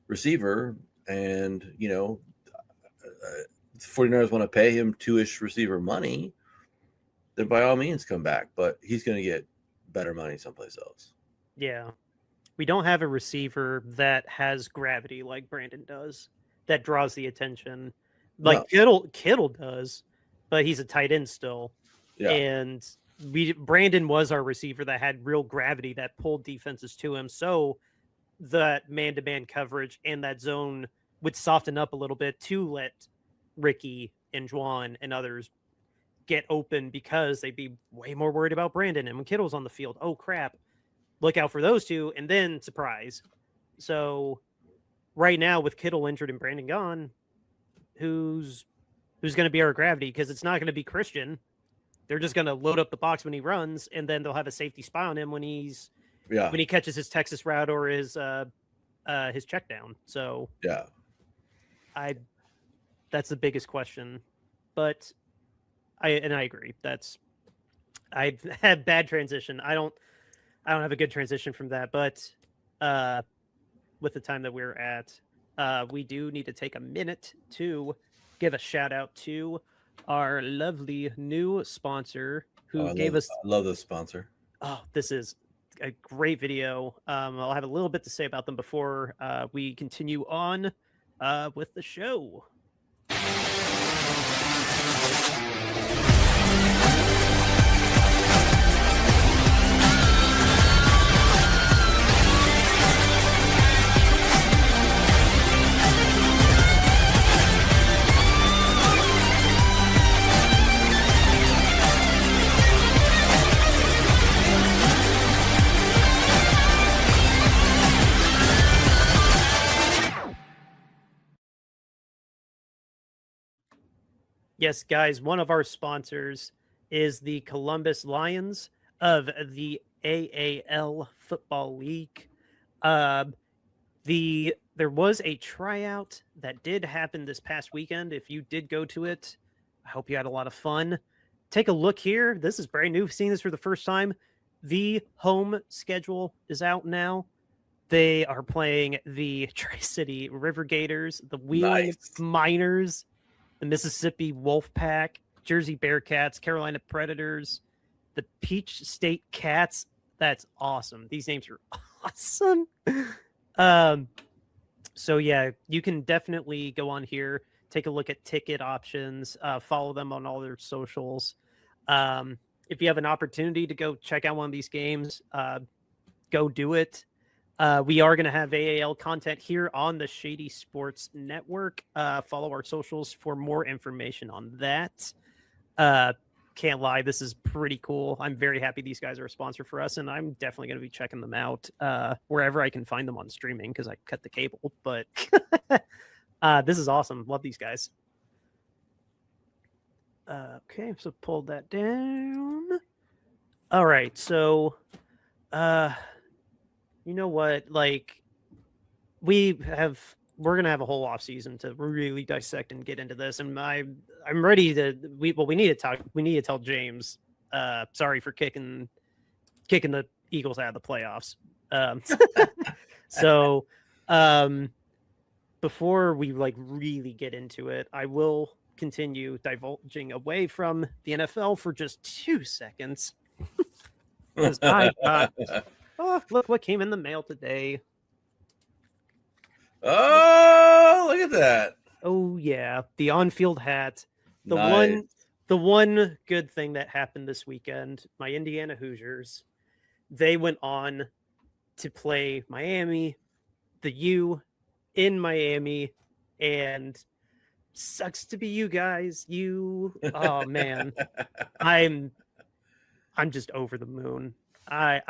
receiver, and the 49ers want to pay him two-ish receiver money, then by all means come back, but he's going to get better money someplace else. Yeah. We don't have a receiver that has gravity like Brandon does, that draws the attention like Kittle does, but he's a tight end still. Yeah. And Brandon was our receiver that had real gravity that pulled defenses to him. So that man-to-man coverage and that zone would soften up a little bit to let Ricky and Juwan and others get open, because they'd be way more worried about Brandon. And when Kittle's on the field, oh crap, look out for those two, and then surprise. So right now, with Kittle injured and Brandon gone, who's going to be our gravity? Because it's not going to be Christian. They're just going to load up the box when he runs, and then they'll have a safety spy on him when he catches his Texas route or his check down. So that's the biggest question. But I agree. I've had bad transition. I don't have a good transition from that, but with the time that we're at, we do need to take a minute to give a shout out to our lovely new sponsor who gave us. I love this sponsor. Oh, this is a great video. I'll have a little bit to say about them before we continue on with the show. Yes, guys, one of our sponsors is the Columbus Lions of the AAL Football League. There was a tryout that did happen this past weekend. If you did go to it, I hope you had a lot of fun. Take a look here. This is brand new. Seeing this for the first time. The home schedule is out now. They are playing the Tri-City River Gators, the Wheeling Miners, the Mississippi Wolfpack, Jersey Bearcats, Carolina Predators, the Peach State Cats. That's awesome. These names are awesome. So yeah, you can definitely go on here, take a look at ticket options, follow them on all their socials. If you have an opportunity to go check out one of these games, go do it. We are going to have AAL content here on the Shady Sports Network. Follow our socials for more information on that. Can't lie, this is pretty cool. I'm very happy these guys are a sponsor for us, and I'm definitely going to be checking them out wherever I can find them on streaming because I cut the cable. But this is awesome. Love these guys. Okay, so pulled that down. All right, so you know what? Like, we're gonna have a whole off season to really dissect and get into this, and I'm ready to. We need to talk. We need to tell James. Sorry for kicking the Eagles out of the playoffs. So, before we really get into it, I will continue divulging away from the NFL for just 2 seconds. Oh, look what came in the mail today. Oh, look at that. Oh yeah, the on-field hat. Nice. The one good thing that happened this weekend, my Indiana Hoosiers, they went on to play Miami, the U in Miami, and sucks to be you guys. Oh man. I'm just over the moon. I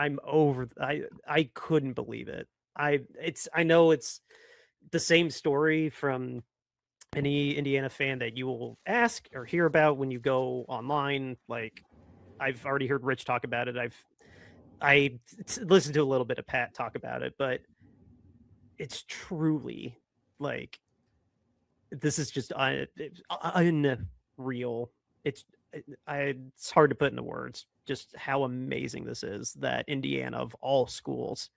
couldn't believe it. I know it's the same story from any Indiana fan that you will ask or hear about when you go online. Like, I've already heard Rich talk about it. I listened to a little bit of Pat talk about it, but it's truly like, this is just unreal. It's hard to put into words just how amazing this is that Indiana, of all schools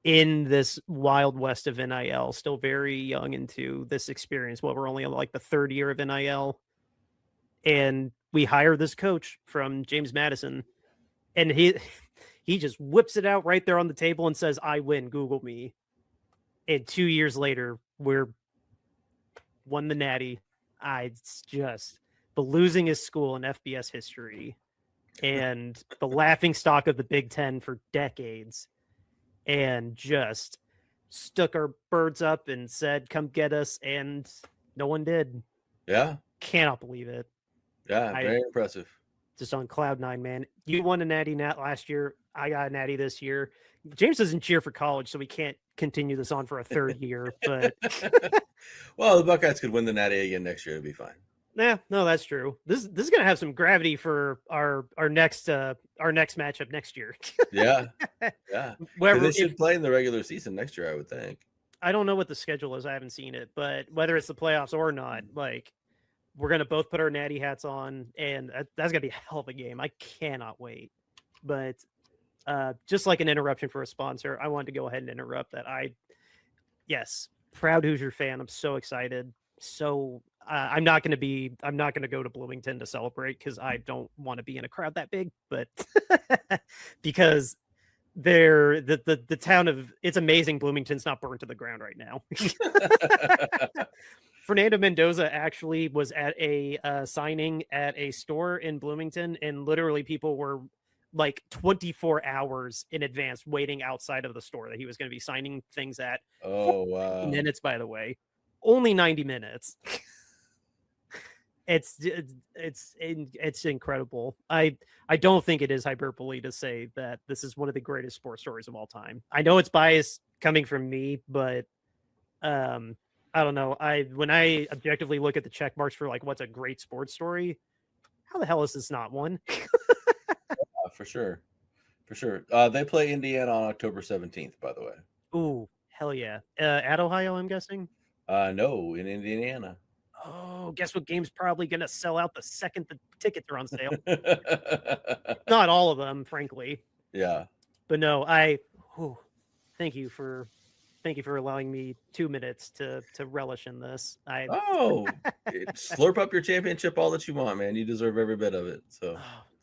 in this wild west of NIL, still very young into this experience. Well, we're only on like the third year of NIL, and we hire this coach from James Madison, and he just whips it out right there on the table and says, "I win. Google me." And 2 years later, we're won the Natty. It's just the losingest school in FBS history, and the laughing stock of the Big Ten for decades, and just stuck our birds up and said, "Come get us," and no one did. Yeah. Cannot believe it. Yeah, very impressive. Just on cloud nine, man. You won a Natty Nat last year. I got a Natty this year. James doesn't cheer for college, so we can't continue this on for a third year. But well, the Buckeyes could win the Natty again next year. It'd be fine. Yeah, no, that's true. This is gonna have some gravity for our next matchup next year. Yeah. They should play in the regular season next year, I would think. I don't know what the schedule is. I haven't seen it, but whether it's the playoffs or not, like, we're gonna both put our Natty hats on, and that's gonna be a hell of a game. I cannot wait. But just like an interruption for a sponsor, I wanted to go ahead and interrupt that. Yes, proud Hoosier fan. I'm so excited. So I'm not going to go to Bloomington to celebrate because I don't want to be in a crowd that big, but because the town of, it's amazing Bloomington's not burned to the ground right now. Fernando Mendoza actually was at a signing at a store in Bloomington, and literally people were like 24 hours in advance waiting outside of the store that he was going to be signing things at. Oh, wow. Minutes, by the way. Only 90 minutes. It's incredible. I don't think it is hyperbole to say that this is one of the greatest sports stories of all time. I know it's biased coming from me, but I don't know. When I objectively look at the check marks for like what's a great sports story, how the hell is this not one? For sure. They play Indiana on October 17th, by the way. Ooh, hell yeah. At Ohio, I'm guessing? No, in Indiana. Oh, guess what game's probably going to sell out the second the tickets are on sale? Not all of them, frankly. Yeah. But no, thank you for allowing me 2 minutes to relish in this. Slurp up your championship all that you want, man. You deserve every bit of it. So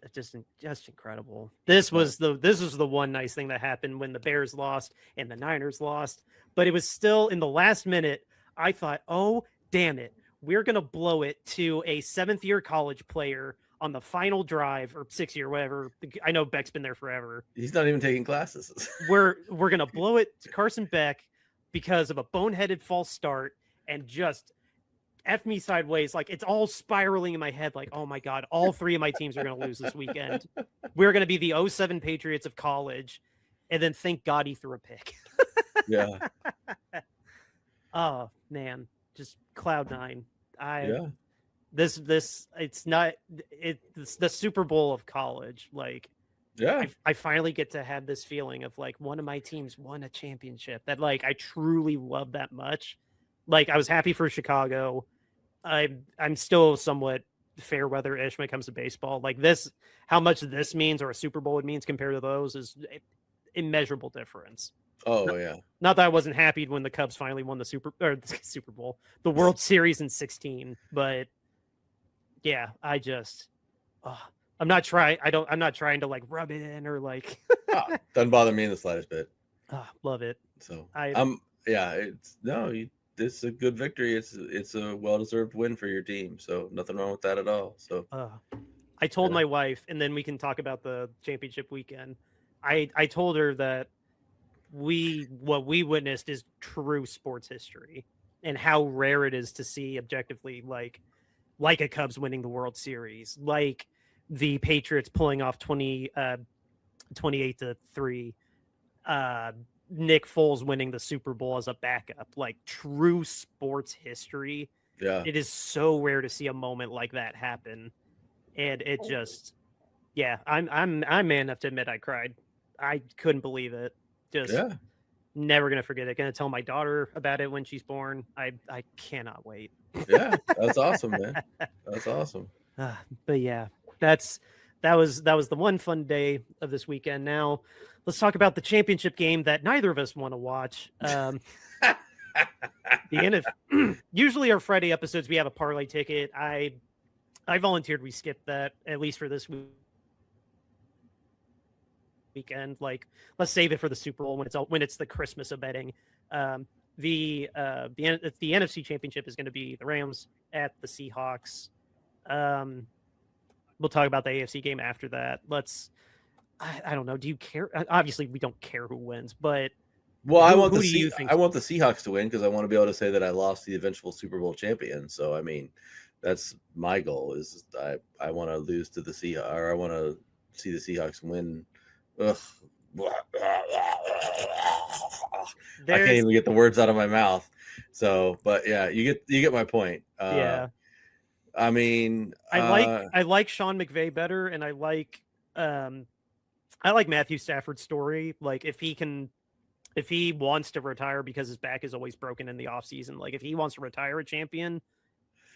It's just incredible. This was the one nice thing that happened when the Bears lost and the Niners lost, but it was still in the last minute. I thought, oh damn it, we're gonna blow it to a 7th-year college player on the final drive, or 6th-year, whatever. I know Beck's been there forever. He's not even taking classes. we're gonna blow it to Carson Beck because of a boneheaded false start and just F me sideways. Like, it's all spiraling in my head. Like, oh my God, all 3 of my teams are going to lose this weekend. We're going to be the 07 Patriots of college. And then thank God he threw a pick. Yeah. Oh man, just cloud9. It's the Super Bowl of college. Like, yeah, I finally get to have this feeling of like one of my teams won a championship that like I truly love that much. Like, I was happy for Chicago. I'm still somewhat fair weather-ish when it comes to baseball. Like, this, how much this means, or a Super Bowl it means compared to those, is immeasurable difference. Oh yeah. Not that I wasn't happy when the Cubs finally won the Super Bowl, the World Series in 2016, but yeah, I'm not trying to like rub it in or like doesn't bother me in the slightest bit. Love it. So it's a good victory. It's a well-deserved win for your team. So nothing wrong with that at all. So I told my wife, and then we can talk about the championship weekend. I told her that what we witnessed is true sports history, and how rare it is to see objectively like a Cubs winning the World Series, like the Patriots pulling off 28-3, Nick Foles winning the Super Bowl as a backup. Like, true sports history. Yeah, it is so rare to see a moment like that happen, and it just, I'm man enough to admit I cried. I couldn't believe it. Just never gonna forget it. Gonna tell my daughter about it when she's born. I cannot wait. Yeah, that's awesome, man. That's awesome. But yeah, that was the one fun day of this weekend. Now let's talk about the championship game that neither of us want to watch. Usually our Friday episodes, we have a parlay ticket. I volunteered we skip that, at least for this weekend. Like, let's save it for the Super Bowl when it's the Christmas of betting. The NFC Championship is going to be the Rams at the Seahawks. We'll talk about the AFC game after that. I don't know. Do you care? Obviously, we don't care who wins, but I want the Seahawks to win because I want to be able to say that I lost the eventual Super Bowl champion. So I mean, that's my goal. Is I want to lose to the Seahawks, or I want to see the Seahawks win. Ugh. I can't even get the words out of my mouth. So, but yeah, you get my point. Yeah. I mean, I like Sean McVay better, and I like Matthew Stafford's story. Like, if he wants to retire because his back is always broken in the offseason, like if he wants to retire a champion,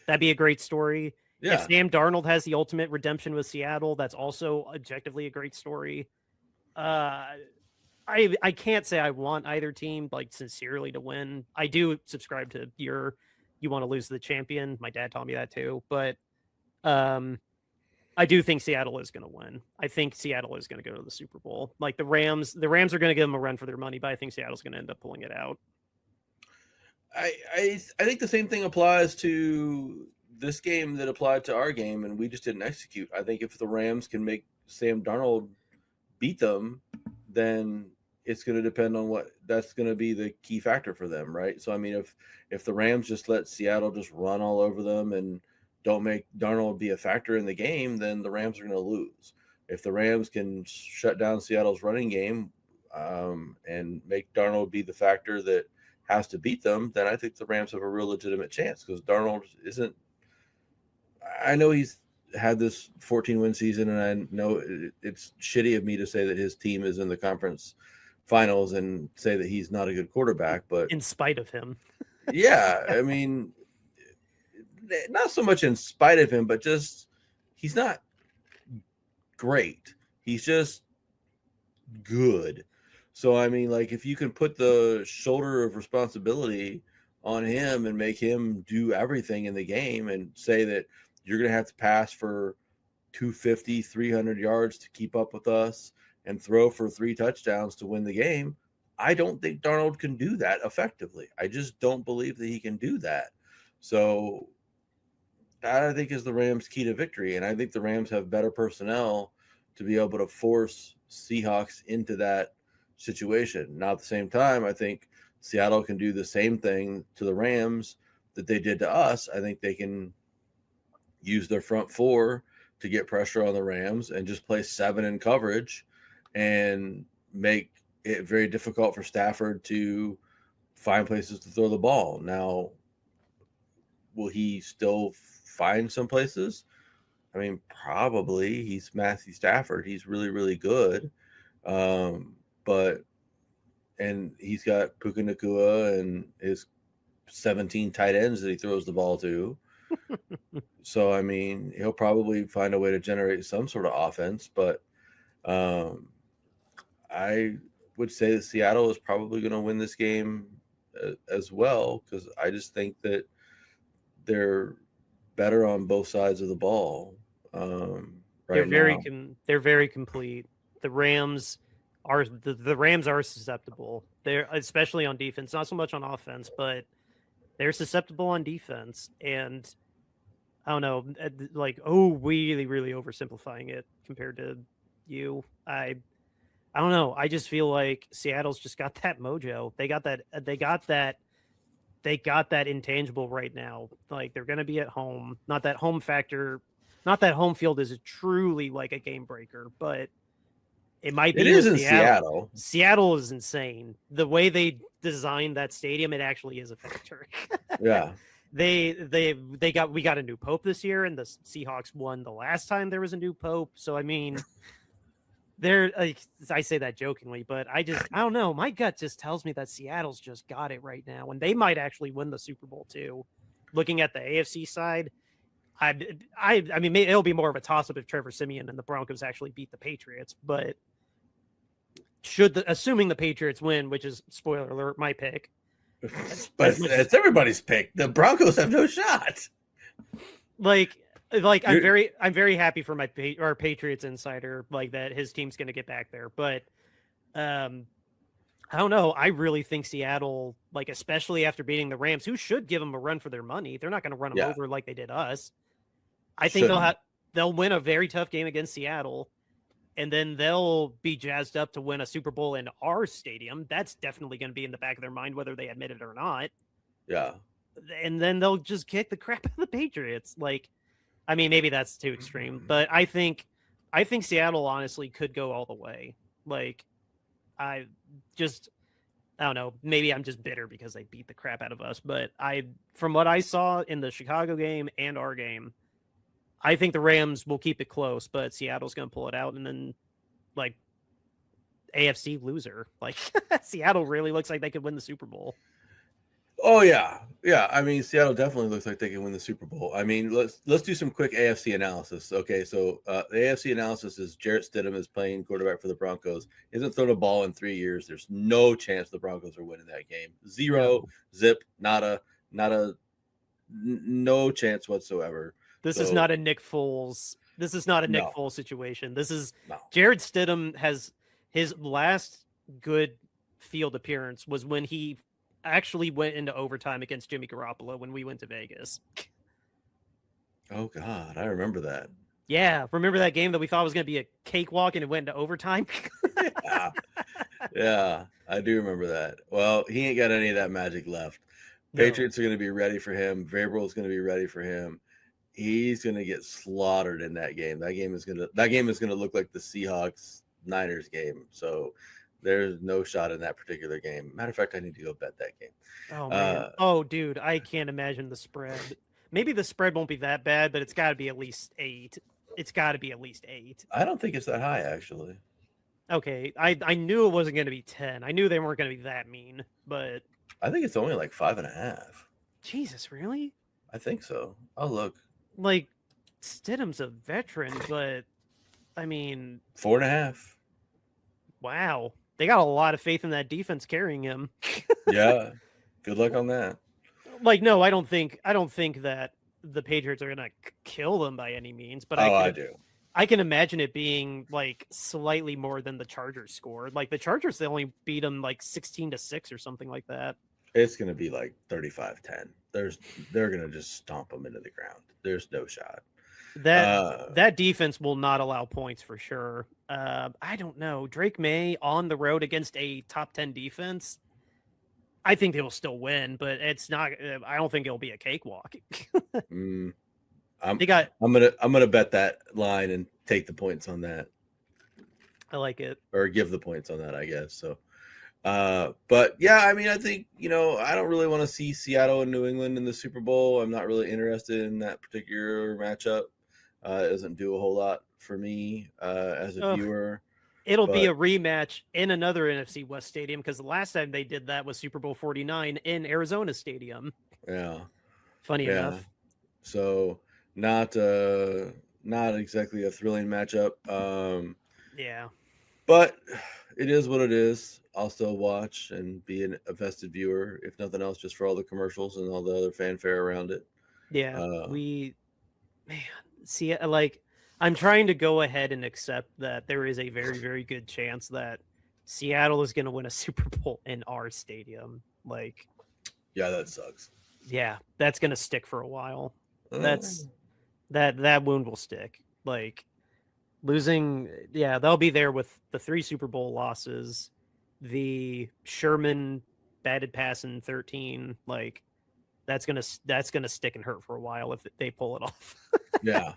that'd be a great story. Yeah. If Sam Darnold has the ultimate redemption with Seattle, that's also objectively a great story. I can't say I want either team like sincerely to win. I do subscribe to you want to lose to the champion. My dad taught me that too, but I do think Seattle is going to win. I think Seattle is going to go to the Super Bowl. Like, the Rams are going to give them a run for their money, but I think Seattle's going to end up pulling it out. I think the same thing applies to this game that applied to our game, and we just didn't execute. I think if the Rams can make Sam Darnold beat them, then it's going to depend on that's going to be the key factor for them, right? So, I mean, if the Rams just let Seattle just run all over them and don't make Darnold be a factor in the game, then the Rams are going to lose. If the Rams can shut down Seattle's running game and make Darnold be the factor that has to beat them, then I think the Rams have a real legitimate chance, because Darnold isn't – I know he's had this 14-win season, and I know it's shitty of me to say that his team is in the conference finals and say that he's not a good quarterback, but in spite of him. yeah, I mean, not so much in spite of him, but just he's not great. He's just good. So I mean, like, if you can put the shoulder of responsibility on him and make him do everything in the game and say that you're going to have to pass for 250, 300 yards to keep up with us and throw for 3 touchdowns to win the game, I don't think Darnold can do that effectively. I just don't believe that he can do that. So that, I think, is the Rams' key to victory. And I think the Rams have better personnel to be able to force Seahawks into that situation. Now, at the same time, I think Seattle can do the same thing to the Rams that they did to us. I think they can use their front four to get pressure on the Rams and just play 7 in coverage and make it very difficult for Stafford to find places to throw the ball. Now, will he still find some places? I mean, probably. He's Matthew Stafford. He's really, really good. But he's got Puka Nacua and his 17 tight ends that he throws the ball to. So, I mean, he'll probably find a way to generate some sort of offense. But I would say that Seattle is probably going to win this game as well, because I just think that they're better on both sides of the ball. They're very complete. The Rams are the Rams are susceptible. They're especially on defense, not so much on offense, but they're susceptible on defense. And I don't know, like, really, really oversimplifying it compared to you. I don't know. I just feel like Seattle's just got that mojo. They got that intangible right now. Like, they're going to be at home. Not that home field is truly like a game breaker, but it might be. It is in Seattle. Seattle is insane. The way they designed that stadium, it actually is a factor. Yeah. We got a new pope this year, and the Seahawks won the last time there was a new pope. So I mean, I say that jokingly, but I don't know. My gut just tells me that Seattle's just got it right now, and they might actually win the Super Bowl too. Looking at the AFC side, I mean, it'll be more of a toss-up if Trevor Siemian and the Broncos actually beat the Patriots, but assuming the Patriots win, which is, spoiler alert, my pick. But it's everybody's pick. The Broncos have no shot. Like I'm very happy for our Patriots insider, like, that his team's going to get back there. But I don't know. I really think Seattle, like, especially after beating the Rams, who should give them a run for their money. They're not going to run them over like they did us. I think they'll win a very tough game against Seattle, and then they'll be jazzed up to win a Super Bowl in our stadium. That's definitely going to be in the back of their mind, whether they admit it or not. Yeah. And then they'll just kick the crap out of the Patriots. Like, I mean, maybe that's too extreme, but I think Seattle honestly could go all the way. Like, I don't know. Maybe I'm just bitter because they beat the crap out of us, but from what I saw in the Chicago game and our game, I think the Rams will keep it close, but Seattle's going to pull it out, and then, like, AFC loser. Like, Seattle really looks like they could win the Super Bowl. Oh yeah. I mean, Seattle definitely looks like they can win the Super Bowl. I mean, let's do some quick AFC analysis. Okay, so the AFC analysis is Jarrett Stidham is playing quarterback for the Broncos. He hasn't thrown a ball in 3 years. There's no chance the Broncos are winning that game. Zero, zip, nada, no chance whatsoever. This is not a Nick Foles. This is not a Nick Foles situation. This is Jarrett Stidham has his last good field appearance was when he actually went into overtime against Jimmy Garoppolo when we went to Vegas. Oh God, I remember that. Yeah, remember that game that we thought was going to be a cakewalk and it went into overtime? Yeah, I do remember that. Well, he ain't got any of that magic left. Patriots are going to be ready for him. Vrabel's going to be ready for him. He's going to get slaughtered in that game. That game is going to look like the Seahawks Niners game. So there's no shot in that particular game. Matter of fact, I need to go bet that game. Oh man. Oh dude, I can't imagine the spread. maybe the spread won't be that bad, but it's got to be at least 8. It's got to be at least 8. I don't think it's that high, actually. Okay, I knew it wasn't going to be 10. I knew they weren't going to be that mean, but I think it's only like 5.5. Jesus, really? I think so. I'll look. Like, Stidham's a veteran, but I mean, 4.5. wow, they got a lot of faith in that defense carrying him. Yeah, good luck on that. Like, no, I don't think that the Patriots are gonna kill them by any means, but I do. I can imagine it being like slightly more than the Chargers scored. Like the Chargers, they only beat them like 16-6 or something like that. It's gonna be like 35-10. They're gonna just stomp them into the ground. There's no shot. That defense will not allow points for sure. I don't know. Drake May on the road against a top 10 defense. I think they will still win, but it's not. I don't think it'll be a cakewalk. I'm gonna bet that line and take the points on that. I like it, or give the points on that, I guess. So, but yeah, I mean, I think I don't really want to see Seattle and New England in the Super Bowl. I'm not really interested in that particular matchup. It doesn't do a whole lot for me as a viewer. It'll be a rematch in another NFC West stadium because the last time they did that was Super Bowl 49 in Arizona Stadium. Yeah. Funny enough. So not exactly a thrilling matchup. Yeah. But it is what it is. I'll still watch and be a vested viewer, if nothing else, just for all the commercials and all the other fanfare around it. Yeah. See, like, I'm trying to go ahead and accept that there is a very, very good chance that Seattle is going to win a Super Bowl in our stadium. Like, yeah, that sucks. Yeah, that's going to stick for a while. That wound will stick. Like, losing, they'll be there with the 3 Super Bowl losses, the Sherman batted pass in 13. Like, that's gonna stick and hurt for a while if they pull it off. Yeah,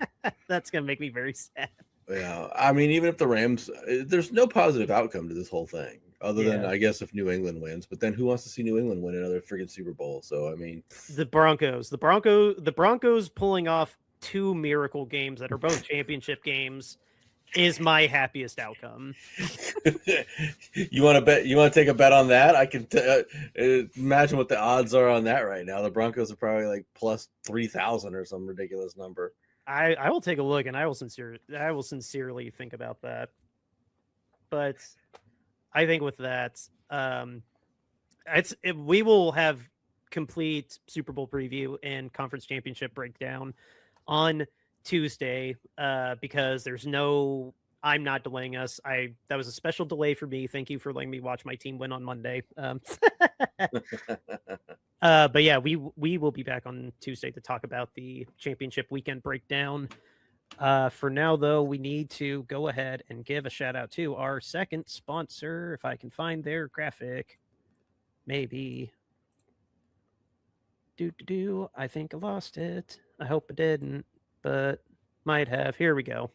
that's gonna make me very sad. Yeah, I mean, even if the Rams, there's no positive outcome to this whole thing, other than I guess if New England wins. But then who wants to see New England win another freaking Super Bowl? So I mean, the Broncos pulling off 2 miracle games that are both championship games is my happiest outcome. You want to bet? You want to take a bet on that? I can imagine what the odds are on that right now. The Broncos are probably like plus 3,000 or some ridiculous number. I will take a look and I will sincerely think about that. But I think with that, we will have complete Super Bowl preview and conference championship breakdown on Tuesday because I'm not delaying us. That was a special delay for me. Thank you for letting me watch my team win on Monday. But yeah, we will be back on Tuesday to talk about the championship weekend breakdown. For now, though, we need to go ahead and give a shout out to our second sponsor. If I can find their graphic, maybe. I think I lost it. I hope I didn't, but might have. Here we go.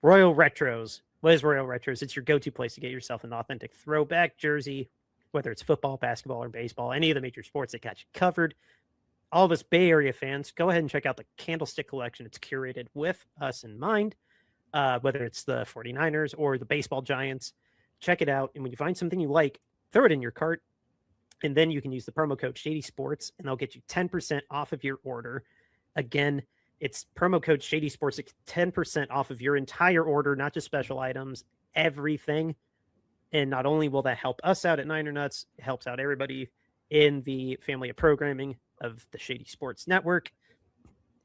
Royal Retros. What is Royal Retros? It's your go-to place to get yourself an authentic throwback jersey, whether it's football, basketball, or baseball, any of the major sports that got you covered. All of us Bay Area fans, go ahead and check out the Candlestick collection. It's curated with us in mind, whether it's the 49ers or the baseball giants. Check it out. And when you find something you like, throw it in your cart. And then you can use the promo code Shady Sports, and they'll get you 10% off of your order. Again, it's promo code Shady Sports, 10% off of your entire order, not just special items, everything. And not only will that help us out at Niner Nuts, it helps out everybody in the family of programming of the Shady Sports Network.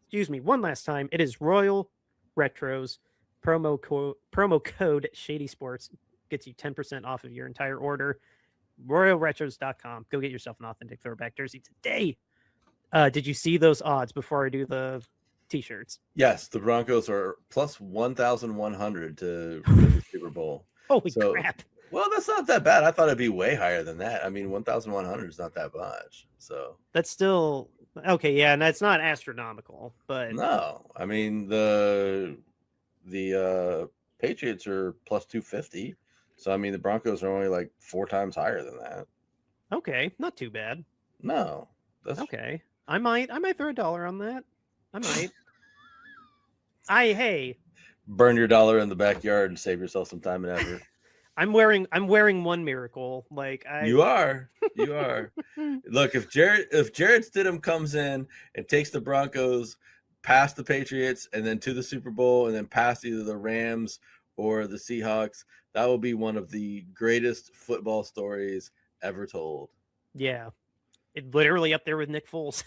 Excuse me, one last time. It is Royal Retros. Promo code Shady Sports gets you 10% off of your entire order. RoyalRetros.com. Go get yourself an authentic throwback jersey today. Did you see those odds before I do the t-shirts? Yes, the Broncos are plus 1,100 to win the Super Bowl. Holy crap. Well, that's not that bad. I thought it'd be way higher than that. I mean, 1,100 is not that much. So that's still okay. Yeah, and that's not astronomical, but no. I mean, the Patriots are plus 250. So I mean, the Broncos are only like 4 times higher than that. Okay, not too bad. No, that's okay. I might throw $1 on that. I might. Hey, Burn your dollar in the backyard and save yourself some time and effort. I'm wearing one miracle. Like You are. Look, if Jared Stidham comes in and takes the Broncos past the Patriots and then to the Super Bowl and then past either the Rams or the Seahawks, that will be one of the greatest football stories ever told. Yeah. It literally up there with Nick Foles.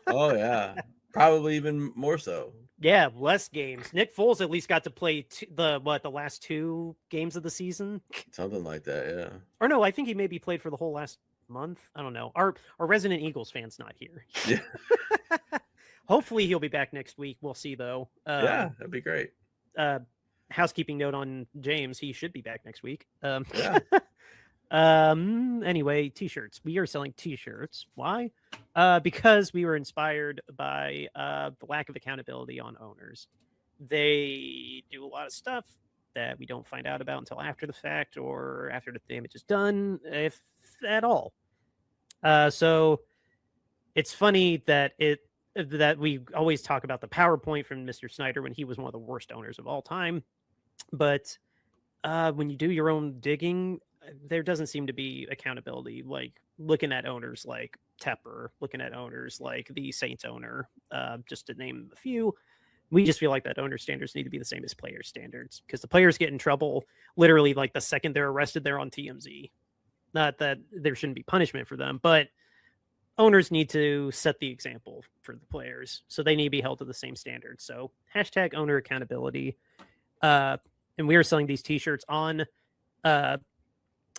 Oh yeah. Probably even more so. Yeah, less games. Nick Foles at least got to play the last 2 games of the season. Something like that, yeah. Or no, I think he maybe played for the whole last month. I don't know. Our resident Eagles fan's not here. Yeah. Hopefully he'll be back next week. We'll see though. Yeah, that'd be great. Housekeeping note on James, he should be back next week. Yeah. Anyway, t-shirts. We are selling t-shirts. Why? Because we were inspired by the lack of accountability on owners. They do a lot of stuff that we don't find out about until after the fact or after the damage is done, if at all. So it's funny that we always talk about the PowerPoint from Mr. Snyder when he was one of the worst owners of all time. But when you do your own digging, there doesn't seem to be accountability, like looking at owners like Tepper, looking at owners like the Saints owner, just to name a few. We just feel like that owner standards need to be the same as player standards because the players get in trouble literally like the second they're arrested, they're on TMZ. Not that there shouldn't be punishment for them, but owners need to set the example for the players. So they need to be held to the same standards. So hashtag owner accountability. And we are selling these t-shirts on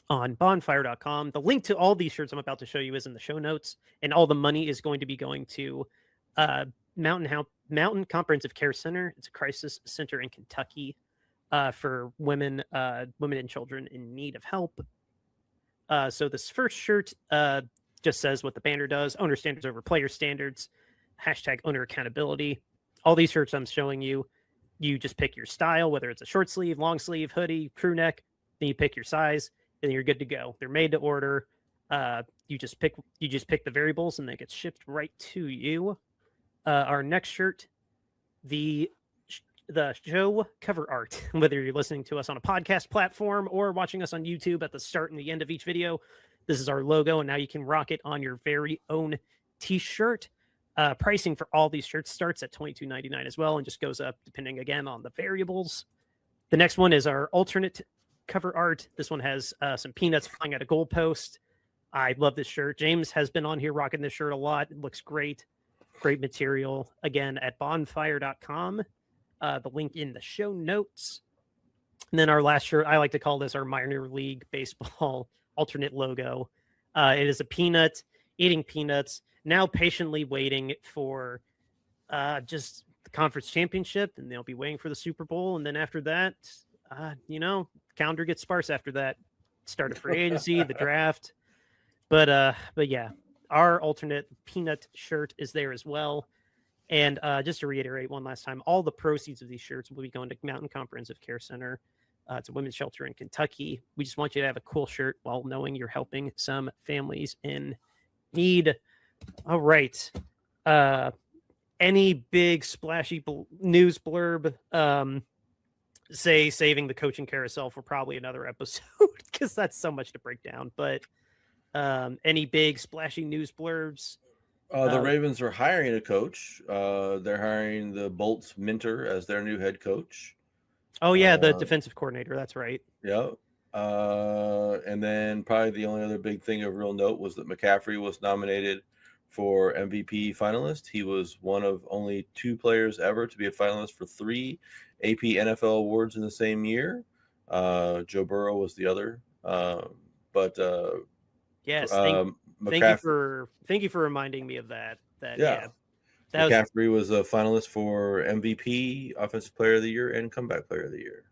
bonfire.com. The link to all these shirts I'm about to show you is in the show notes, and all the money is going to be going to Mountain Comprehensive Care Center. It's a crisis center in Kentucky for women and children in need of help. So this first shirt just says what the banner does: owner standards over player standards, hashtag owner accountability. All these shirts I'm showing you, you just pick your style, whether it's a short sleeve, long sleeve, hoodie, crew neck, then you pick your size, and you're good to go. They're made to order. You just pick the variables and they get shipped right to you. Our next shirt, the show cover art, whether you're listening to us on a podcast platform or watching us on YouTube at the start and the end of each video, this is our logo, and now you can rock it on your very own t-shirt. Pricing for all these shirts starts at $22.99 as well and just goes up depending again on the variables. The next one is our alternate cover art. This one has some peanuts flying at a goalpost. I love this shirt. James has been on here rocking this shirt a lot. It looks great. Great material. Again, at bonfire.com. The link in the show notes. And then our last shirt, I like to call this our minor league baseball alternate logo. It is a peanut eating peanuts, now patiently waiting for just the conference championship, and they'll be waiting for the Super Bowl. And then after that, calendar gets sparse after that. Start of free agency, the draft. But yeah, our alternate peanut shirt is there as well. And just to reiterate one last time, all the proceeds of these shirts will be going to Mountain Comprehensive Care Center. It's a women's shelter in Kentucky. We just want you to have a cool shirt while knowing you're helping some families in need. All right. Any big splashy news blurb, say saving the coaching carousel for probably another episode because that's so much to break down. But any big splashy news blurbs? The Ravens are hiring a coach. They're hiring the Bolts Minter as their new head coach. Oh, yeah, the defensive coordinator. That's right. Yeah. And then probably the only other big thing of real note was that McCaffrey was nominated for MVP finalist. He was one of only 2 players ever to be a finalist for 3 AP NFL awards in the same year. Joe Burrow was the other. Yes. Thank you for reminding me of that. McCaffrey was a finalist for MVP, Offensive Player of the Year, and Comeback Player of the Year.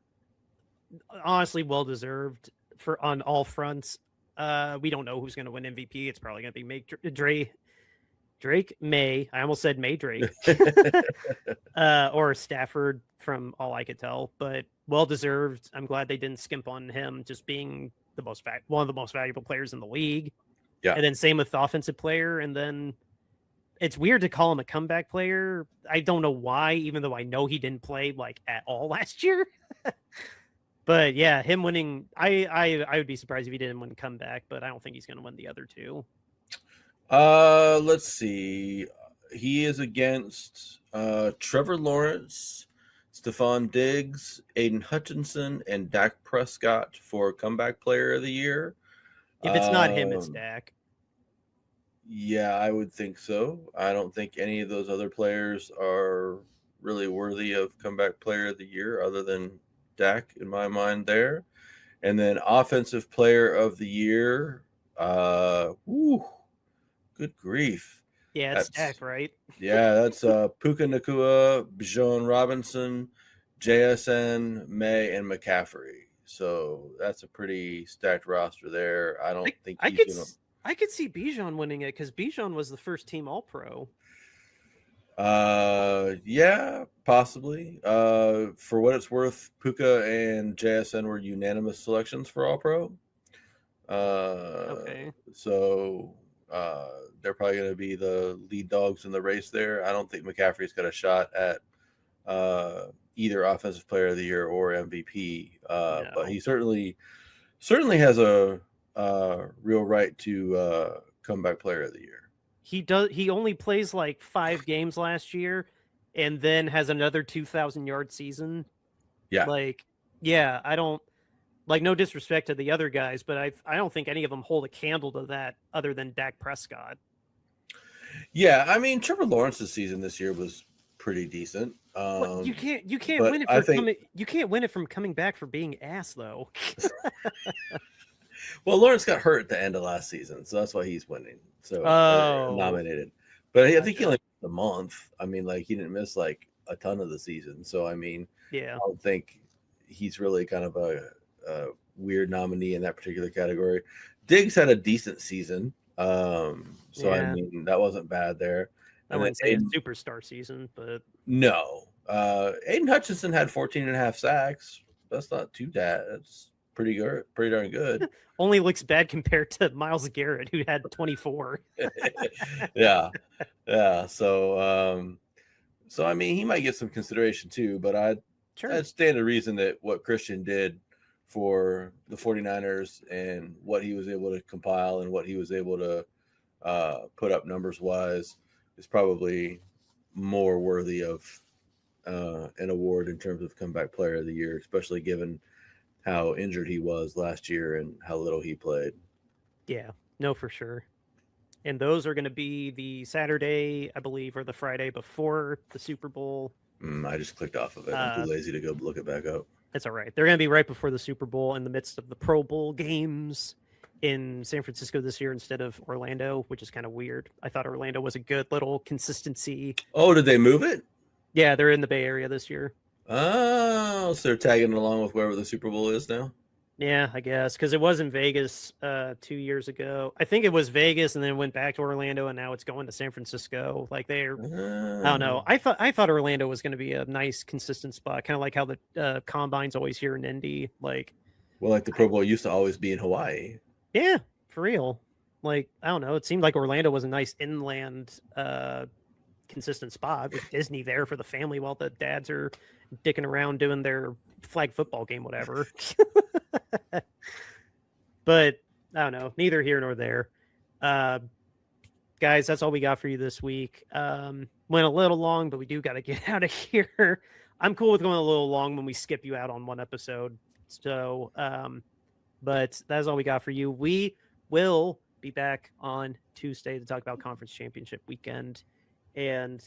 Honestly, well deserved on all fronts. We don't know who's going to win MVP. It's probably going to be Drake May. I almost said May Drake, or Stafford, from all I could tell. But well deserved. I'm glad they didn't skimp on him, just being one of the most valuable players in the league. Yeah. And then same with the offensive player, and then it's weird to call him a comeback player. I don't know why, even though I know he didn't play like at all last year. But yeah, him winning, I would be surprised if he didn't win comeback, but I don't think he's going to win the other two. Let's see. He is against Trevor Lawrence, Stephon Diggs, Aiden Hutchinson, and Dak Prescott for comeback player of the year. If it's not him, it's Dak. Yeah, I would think so. I don't think any of those other players are really worthy of comeback player of the year other than Dak in my mind there. And then offensive player of the year, good grief. Yeah, it's Dak, right? Yeah, that's Puka Nacua, Bijan Robinson, JSN, May, and McCaffrey. So that's a pretty stacked roster there. I don't think I could see Bijan winning it because Bijan was the first team All-Pro. Yeah, possibly. For what it's worth, Puka and JSN were unanimous selections for All-Pro. Okay. So they're probably going to be the lead dogs in the race there. I don't think McCaffrey's got a shot at either Offensive Player of the Year or MVP. No. But he certainly has a real right to comeback Player of the Year. He only plays like 5 games last year, and then has another 2,000-yard season. Yeah, I don't like, no disrespect to the other guys, but I don't think any of them hold a candle to that other than Dak Prescott. Yeah, I mean Trevor Lawrence's season this year was pretty decent. You can't win it you can't win it from coming back for being ass though. Well, Lawrence got hurt at the end of last season, so that's why he's winning. So nominated. But I think he only missed a month. I mean, like he didn't miss like a ton of the season. So I mean, yeah, I don't think he's really kind of a weird nominee in that particular category. Diggs had a decent season. I mean, that wasn't bad there. I wouldn't say a superstar season, but no. Aiden Hutchinson had 14.5 sacks. That's not too bad. That's pretty good, pretty darn good. Only looks bad compared to Myles Garrett, who had 24. Yeah. So I mean, he might get some consideration too, but I'd stand to reason that what Christian did for the 49ers and what he was able to compile and what he was able to put up numbers wise is probably more worthy of an award in terms of comeback player of the year, especially given how injured he was last year and how little he played. Yeah, no, for sure. And those are going to be the Saturday, I believe, or the Friday before the Super Bowl. I just clicked off of it. I'm too lazy to go look it back up. It's all right. They're going to be right before the Super Bowl in the midst of the Pro Bowl games in San Francisco this year instead of Orlando, which is kind of weird. I thought Orlando was a good little consistency. Oh, did they move it? Yeah, they're in the Bay Area this year. Oh, so they're tagging along with wherever the Super Bowl is now? Yeah, I guess, because it was in Vegas 2 years ago. I think it was Vegas and then went back to Orlando, and now it's going to San Francisco. Like I don't know. I thought Orlando was going to be a nice, consistent spot, kind of like how the Combine's always here in Indy. Like the Pro Bowl used to always be in Hawaii. Yeah, for real. Like, I don't know. It seemed like Orlando was a nice inland, consistent spot with Disney there for the family while the dads are dicking around doing their flag football game, whatever. But I don't know. Neither here nor there. Guys, that's all we got for you this week. Went a little long, but we do got to get out of here. I'm cool with going a little long when we skip you out on one episode. So, but that's all we got for you. We will be back on Tuesday to talk about Conference Championship weekend. And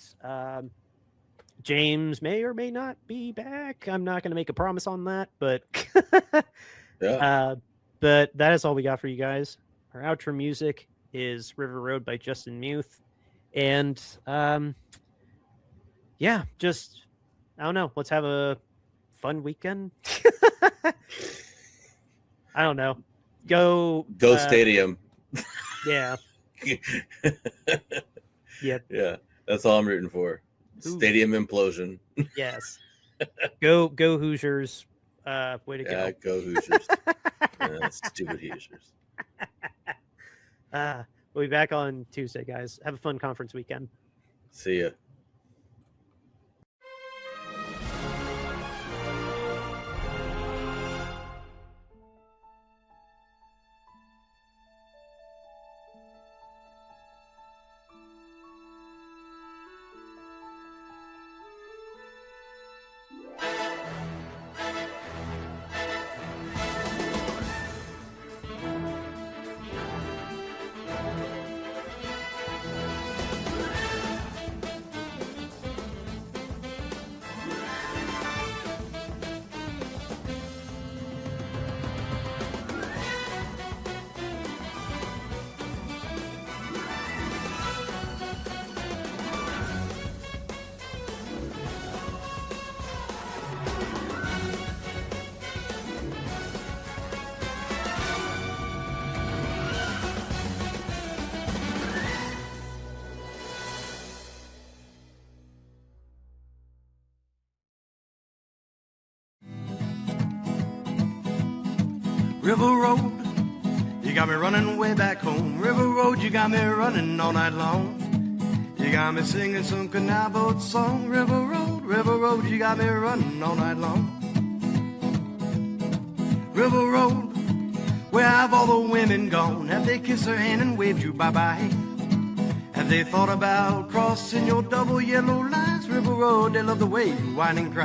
James may or may not be back. I'm not going to make a promise on that, but yeah. But that is all we got for you guys. Our outro music is River Road by Justin Muth. And yeah, just I don't know. Let's have a fun weekend. I don't know. Go stadium. Yeah. Yep. Yeah. That's all I'm rooting for. Ooh. Stadium implosion. Yes. Go Hoosiers. Way to go. Yeah, go Hoosiers. Stupid Hoosiers. We'll be back on Tuesday, guys. Have a fun conference weekend. See ya. River Road, you got me running way back home. River Road, you got me running all night long. You got me singing some canal boat song. River Road, you got me running all night long. River Road, where have all the women gone? Have they kissed her hand and waved you bye-bye? Have they thought about crossing your double yellow lines? River Road, they love the way you whine and cry.